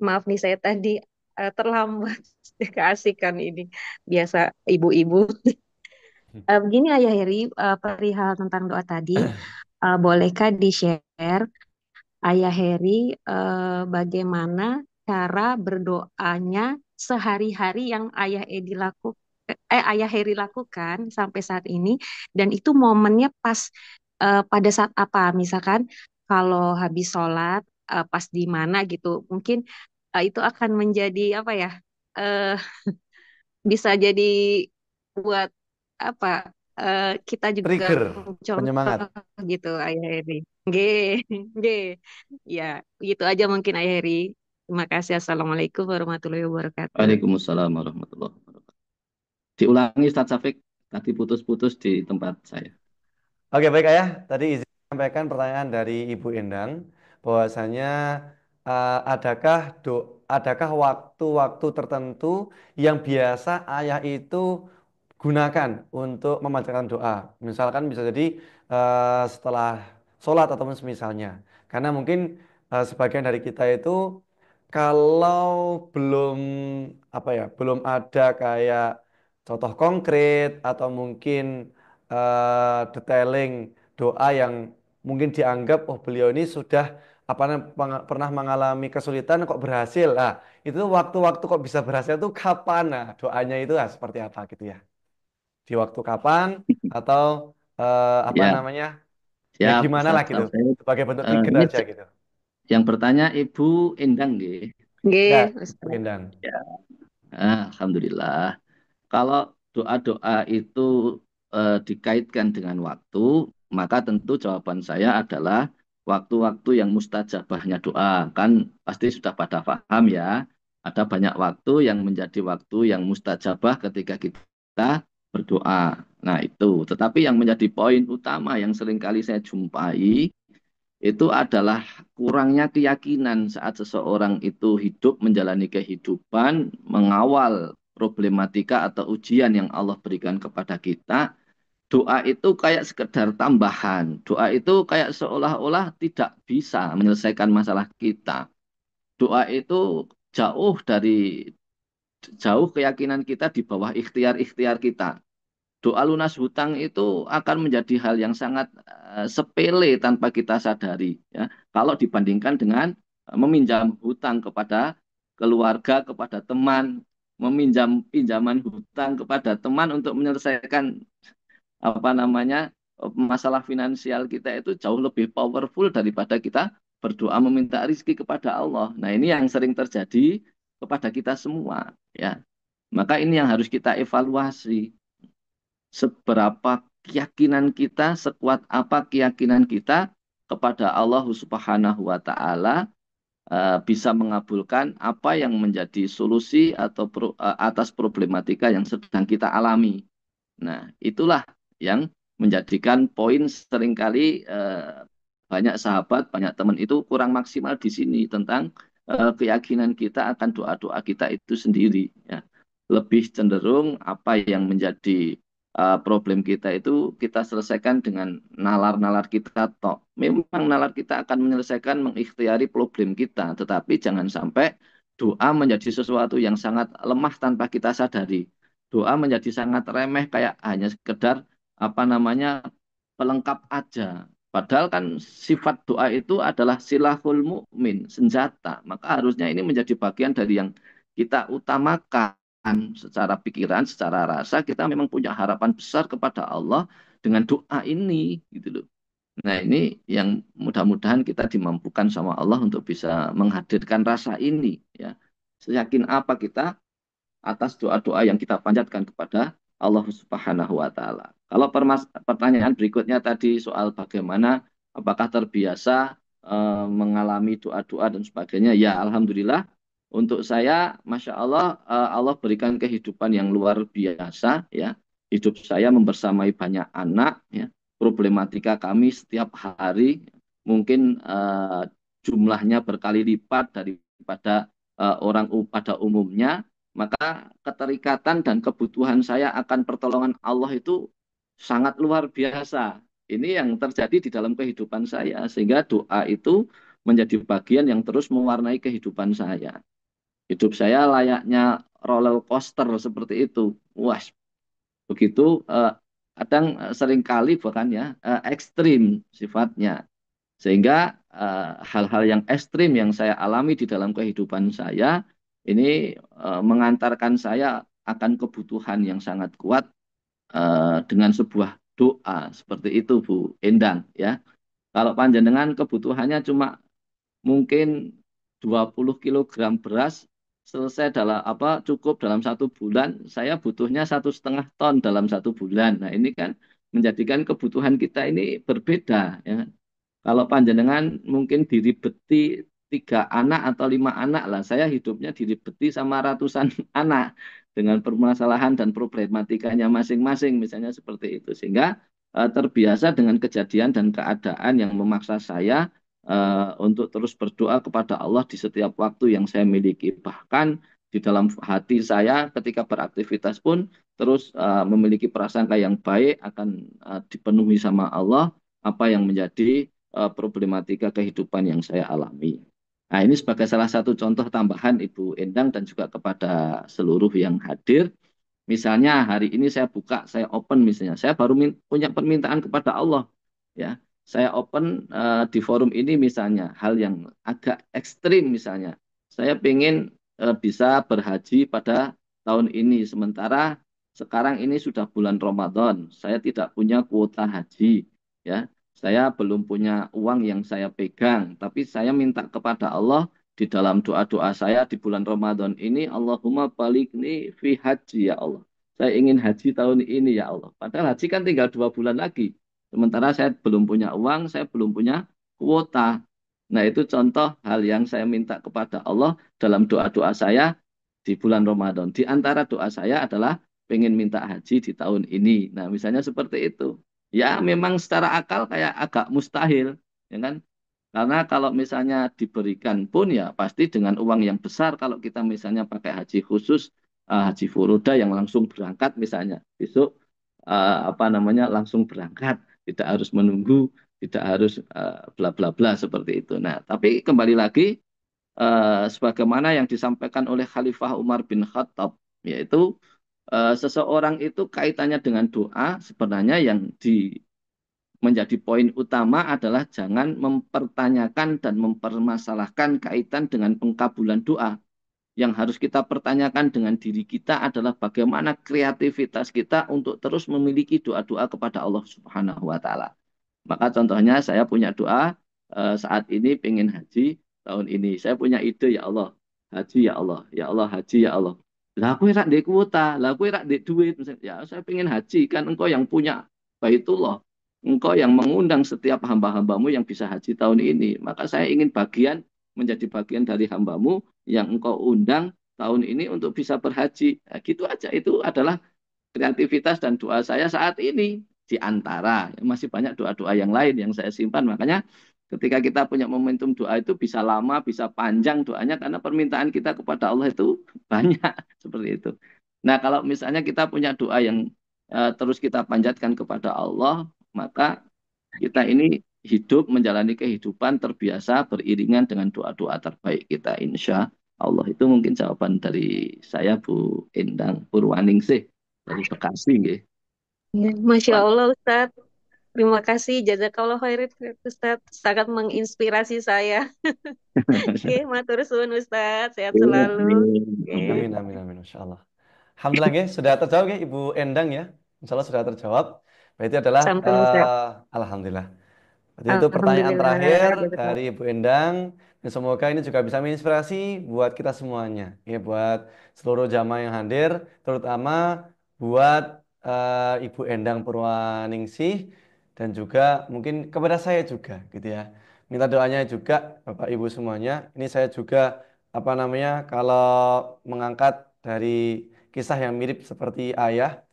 Maaf nih saya tadi terlambat keasikan ini. Biasa ibu-ibu. Begini Ayah Heri, perihal tentang doa tadi, bolehkah di-share Ayah Heri bagaimana cara berdoanya sehari-hari yang Ayah Heri lakukan sampai saat ini, dan itu momennya pas pada saat apa? Misalkan kalau habis sholat, pas di mana gitu, mungkin itu akan menjadi apa ya? eh, Bisa jadi buat apa? Kita juga Trigger, mencontoh penyemangat. gitu Ayah Heri. G, G. Ya, gitu aja mungkin Ayah Heri. Terima kasih. Assalamualaikum warahmatullahi wabarakatuh. Waalaikumsalam warahmatullahi wabarakatuh. Diulangi Ustaz Safik, tadi putus-putus di tempat saya. Oke, baik Ayah. Tadi izin sampaikan pertanyaan dari Ibu Endang bahwasanya adakah waktu-waktu tertentu yang biasa Ayah itu gunakan untuk memanjatkan doa. Misalkan bisa jadi setelah sholat atau semisalnya. Karena mungkin sebagian dari kita itu kalau belum apa ya, belum ada kayak contoh konkret atau mungkin detailing doa yang mungkin dianggap oh beliau ini sudah pernah mengalami kesulitan kok berhasil. Nah, itu waktu-waktu kok bisa berhasil itu kapan? Nah, doanya itu seperti apa gitu ya? Di waktu kapan atau apa Ya, namanya ya siap gimana lah Ustaz gitu Safik. sebagai bentuk trigger Ini aja gitu yang bertanya Ibu Endang, nggih. ya G, Bu Ustaz. Endang. Ya, Alhamdulillah. Kalau doa-doa itu dikaitkan dengan waktu, maka tentu jawaban saya adalah waktu-waktu yang mustajabahnya doa. Kan pasti sudah pada paham ya, ada banyak waktu yang menjadi waktu yang mustajabah ketika kita berdoa. Nah itu, tetapi yang menjadi poin utama yang seringkali saya jumpai, itu adalah kurangnya keyakinan saat seseorang itu hidup menjalani kehidupan, mengawal problematika atau ujian yang Allah berikan kepada kita. Doa itu kayak sekedar tambahan. Doa itu kayak seolah-olah tidak bisa menyelesaikan masalah kita. Doa itu jauh keyakinan kita di bawah ikhtiar-ikhtiar kita. Doa lunas hutang itu akan menjadi hal yang sangat sepele tanpa kita sadari, ya. Kalau dibandingkan dengan meminjam hutang kepada keluarga, kepada teman, meminjam pinjaman hutang kepada teman untuk menyelesaikan apa namanya masalah finansial kita, itu jauh lebih powerful daripada kita berdoa meminta rezeki kepada Allah. Nah, ini yang sering terjadi kepada kita semua, ya. Maka ini yang harus kita evaluasi, seberapa keyakinan kita, sekuat apa keyakinan kita kepada Allah Subhanahu wa taala, bisa mengabulkan apa yang menjadi solusi atau atas problematika yang sedang kita alami. Nah, itulah yang menjadikan poin seringkali banyak sahabat, banyak teman itu kurang maksimal di sini tentang keyakinan kita akan doa-doa kita itu sendiri, ya. Lebih cenderung apa yang menjadi problem kita itu kita selesaikan dengan nalar-nalar kita tok. Memang nalar kita akan menyelesaikan, mengikhtiari problem kita, tetapi jangan sampai doa menjadi sesuatu yang sangat lemah tanpa kita sadari. Doa menjadi sangat remeh, kayak hanya sekedar apa namanya pelengkap aja. Padahal kan sifat doa itu adalah silahul mukmin, senjata. Maka harusnya ini menjadi bagian dari yang kita utamakan. Secara pikiran, secara rasa kita memang punya harapan besar kepada Allah dengan doa ini, gitu loh. Nah, ini yang mudah-mudahan kita dimampukan sama Allah untuk bisa menghadirkan rasa ini, ya. Seyakin apa kita atas doa-doa yang kita panjatkan kepada Allah Subhanahu wa taala. Kalau pertanyaan berikutnya tadi soal bagaimana apakah terbiasa mengalami doa-doa dan sebagainya, ya alhamdulillah untuk saya, masya Allah, Allah berikan kehidupan yang luar biasa ya. Hidup saya membersamai banyak anak ya. Problematika kami setiap hari mungkin jumlahnya berkali lipat daripada orang pada umumnya, maka keterikatan dan kebutuhan saya akan pertolongan Allah itu sangat luar biasa. Ini yang terjadi di dalam kehidupan saya, sehingga doa itu menjadi bagian yang terus mewarnai kehidupan saya. Hidup saya layaknya roller coaster seperti itu. Wah, begitu kadang seringkali bahkan ya ekstrim sifatnya. Sehingga hal-hal yang ekstrim yang saya alami di dalam kehidupan saya ini mengantarkan saya akan kebutuhan yang sangat kuat dengan sebuah doa seperti itu Bu Endang ya. Kalau panjenengan kebutuhannya cuma mungkin 20 kilogram beras selesai dalam apa cukup dalam 1 bulan, saya butuhnya 1,5 ton dalam 1 bulan. Nah ini kan menjadikan kebutuhan kita ini berbeda ya. Kalau panjenengan mungkin diribeti 3 anak atau 5 anak lah, saya hidupnya diribeti sama ratusan anak dengan permasalahan dan problematikanya masing-masing, misalnya seperti itu. Sehingga terbiasa dengan kejadian dan keadaan yang memaksa saya untuk terus berdoa kepada Allah di setiap waktu yang saya miliki. Bahkan di dalam hati saya ketika beraktivitas pun terus memiliki prasangka yang baik akan dipenuhi sama Allah apa yang menjadi problematika kehidupan yang saya alami. Nah, ini sebagai salah satu contoh tambahan Ibu Endang dan juga kepada seluruh yang hadir. Misalnya hari ini saya buka, saya open misalnya, saya baru punya permintaan kepada Allah, ya. Saya open di forum ini misalnya hal yang agak ekstrim misalnya. Saya ingin bisa berhaji pada tahun ini, sementara sekarang ini sudah bulan Ramadan, saya tidak punya kuota haji, ya. Saya belum punya uang yang saya pegang, tapi saya minta kepada Allah di dalam doa-doa saya di bulan Ramadan ini, Allahumma balighni fi haji ya Allah. Saya ingin haji tahun ini ya Allah. Padahal haji kan tinggal 2 bulan lagi. Sementara saya belum punya uang, saya belum punya kuota. Nah itu contoh hal yang saya minta kepada Allah dalam doa-doa saya di bulan Ramadan. Di antara doa saya adalah pengen minta haji di tahun ini. Nah misalnya seperti itu. Ya memang secara akal kayak agak mustahil. Ya kan? Karena kalau misalnya diberikan pun ya pasti dengan uang yang besar kalau kita misalnya pakai haji khusus, haji furoda yang langsung berangkat misalnya. Besok apa namanya langsung berangkat, tidak harus menunggu, tidak harus bla bla bla seperti itu. Nah, tapi kembali lagi sebagaimana yang disampaikan oleh Khalifah Umar bin Khattab yaitu seseorang itu kaitannya dengan doa sebenarnya yang menjadi poin utama adalah jangan mempertanyakan dan mempermasalahkan kaitan dengan pengkabulan doa. Yang harus kita pertanyakan dengan diri kita adalah bagaimana kreativitas kita untuk terus memiliki doa-doa kepada Allah Subhanahu wa taala. Maka contohnya saya punya doa saat ini pengen haji tahun ini. Saya punya ide ya Allah, haji ya Allah haji ya Allah. Lah aku rak ndek kuota, lah aku rak ndek duit. Misalnya, ya saya pengen haji kan engkau yang punya Baitullah. Engkau yang mengundang setiap hamba-hambamu yang bisa haji tahun ini. Maka saya ingin menjadi bagian dari hambamu yang engkau undang tahun ini untuk bisa berhaji. Nah, gitu aja. Itu adalah kreativitas dan doa saya saat ini di antara masih banyak doa-doa yang lain yang saya simpan. Makanya ketika kita punya momentum doa itu bisa lama, bisa panjang doanya karena permintaan kita kepada Allah itu banyak seperti itu. Nah, kalau misalnya kita punya doa yang terus kita panjatkan kepada Allah, maka kita ini hidup menjalani kehidupan terbiasa beriringan dengan doa-doa terbaik kita insya Allah. Itu mungkin jawaban dari saya Bu Endang Purwaningsih dari Bekasi nggih. Ya, Masya Allah Ustadz. Terima kasih. Jazakallah khairan Ustadz. Sangat menginspirasi saya. Oke, matur suwun Ustadz. Sehat selalu. Oke. Amin, amin, amin, Masya Allah. Alhamdulillah, nggih, sudah terjawab nggih, Ibu Endang ya. Insya Allah sudah terjawab. Berarti adalah, Sampun Ustadz. Alhamdulillah. Berarti itu pertanyaan Alhamdulillah. terakhir dari Jazakallah. Ibu Endang. Dan semoga ini juga bisa menginspirasi buat kita semuanya, ya buat seluruh jamaah yang hadir, terutama buat Ibu Endang Purwaningsih dan juga mungkin kepada saya juga, gitu ya. Minta doanya juga Bapak Ibu semuanya. Ini saya juga apa namanya kalau mengangkat dari kisah yang mirip seperti ayah.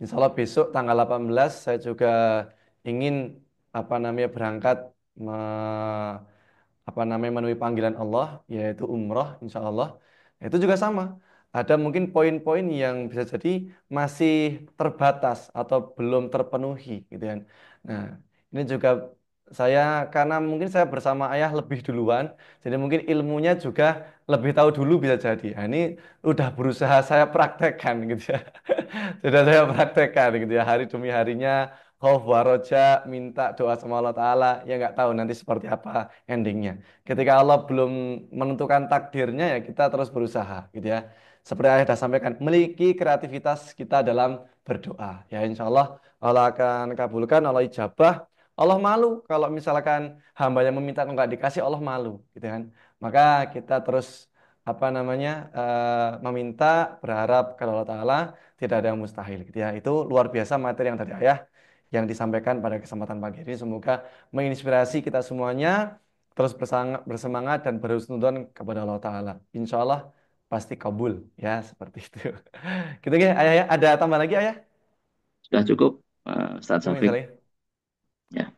Insya Allah besok tanggal 18 saya juga ingin apa namanya berangkat apa namanya memenuhi panggilan Allah yaitu umroh insya Allah. Itu juga sama. Ada mungkin poin-poin yang bisa jadi masih terbatas atau belum terpenuhi gitu kan. Nah, ini juga saya karena mungkin saya bersama ayah lebih duluan, jadi mungkin ilmunya juga lebih tahu dulu bisa jadi. Nah, ini udah berusaha saya praktekkan gitu ya. Sudah saya praktekkan gitu ya hari demi harinya khauf wa roja minta doa sama Allah Ta'ala ya nggak tahu nanti seperti apa endingnya. Ketika Allah belum menentukan takdirnya ya kita terus berusaha gitu ya. Seperti yang sudah sampaikan, memiliki kreativitas kita dalam berdoa. Ya insya Allah Allah akan kabulkan, Allah ijabah. Allah malu kalau misalkan hamba yang meminta kok nggak dikasih Allah malu gitu kan. Maka kita terus apa namanya meminta berharap kepada Allah Ta'ala tidak ada yang mustahil gitu ya. Itu luar biasa materi yang tadi ayah yang disampaikan pada kesempatan pagi ini. Semoga menginspirasi kita semuanya terus bersemangat dan berhusnudzon kepada Allah Ta'ala. Insya Allah pasti kabul ya seperti itu. Gitu ya ayah ya. Ada tambah lagi ayah? Sudah cukup, Ustaz Cukup Safik. misalnya. Ya,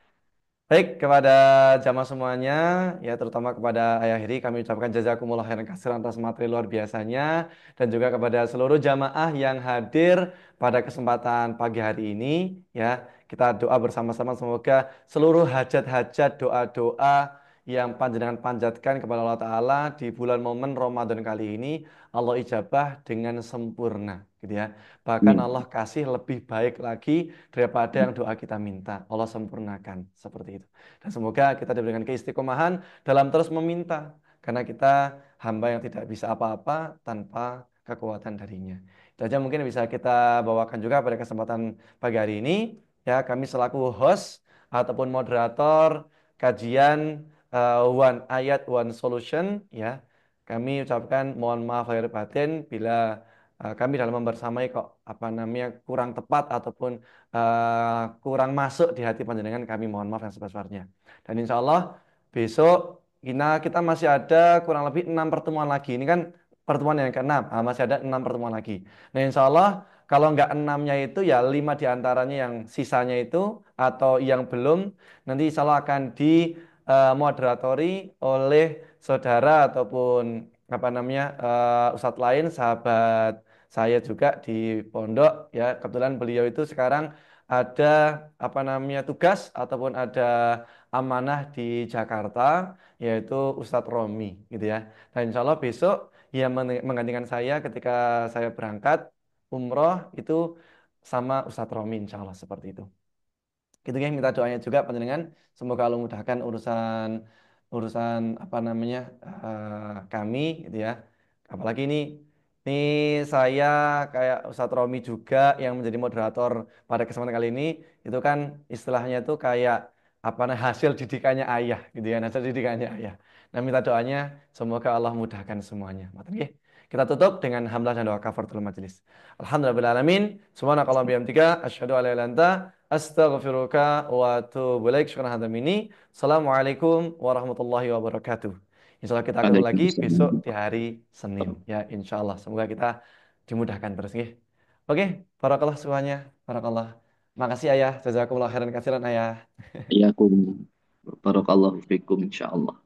Baik, kepada jamaah semuanya, ya terutama kepada Ayah Heri, kami ucapkan jazakumullah khairan katsiran atas materi luar biasanya dan juga kepada seluruh jamaah yang hadir pada kesempatan pagi hari ini, ya kita doa bersama-sama semoga seluruh hajat-hajat, doa-doa yang panjenengan panjatkan kepada Allah Ta'ala di bulan momen Ramadan kali ini, Allah ijabah dengan sempurna, gitu ya. Bahkan amin. Allah kasih lebih baik lagi daripada yang doa kita minta. Allah sempurnakan seperti itu. Dan semoga kita diberikan keistiqomahan dalam terus meminta. Karena kita hamba yang tidak bisa apa-apa tanpa kekuatan darinya. Itu aja mungkin bisa kita bawakan juga pada kesempatan pagi hari ini. Ya, kami selaku host ataupun moderator kajian One Ayat One Solution. Ya, kami ucapkan mohon maaf lahir batin bila kami dalam membersamai kok apa namanya kurang tepat ataupun kurang masuk di hati panjenengan kami mohon maaf yang sebesar-besarnya. Dan insya Allah besok kita masih ada kurang lebih 6 pertemuan lagi. Ini kan pertemuan yang keenam, masih ada 6 pertemuan lagi. Nah insya Allah kalau nggak enamnya itu ya 5 diantaranya yang sisanya itu atau yang belum nanti insya Allah akan dimoderatori oleh saudara ataupun apa namanya ustadz lain sahabat saya juga di pondok ya kebetulan beliau itu sekarang ada apa namanya tugas ataupun ada amanah di Jakarta yaitu Ustadz Romi gitu ya. Dan insya Allah besok ia menggantikan saya ketika saya berangkat umroh itu sama Ustadz Romi insya Allah seperti itu. Gitu ya, minta doanya juga panjenengan semoga Allah mudahkan urusan urusan apa namanya kami gitu ya. Apalagi ini saya kayak Ustadz Romi juga yang menjadi moderator pada kesempatan kali ini itu kan istilahnya itu kayak apa hasil didikannya ayah gitu ya, hasil didikannya ayah. Nah, minta doanya semoga Allah mudahkan semuanya. Matur nggih. Kita tutup dengan hamdalah dan doa kafaratul majelis. Alhamdulillahirabbil subhanakallah bihamdika asyhadu an la ilaha illa anta astaghfiruka wa atubu ilaik. Syukran hadam ini. Assalamualaikum warahmatullahi wabarakatuh. Insya Allah kita ketemu lagi besok Waalaikumsalam. di hari Senin. Ya, insya Allah. Semoga kita dimudahkan terus. Nggih. Oke, barakallah semuanya. Barakallah. Makasih ayah. Jazakumullah khairan kasiran ayah. Iyakum. Barakallahu fikum insyaallah.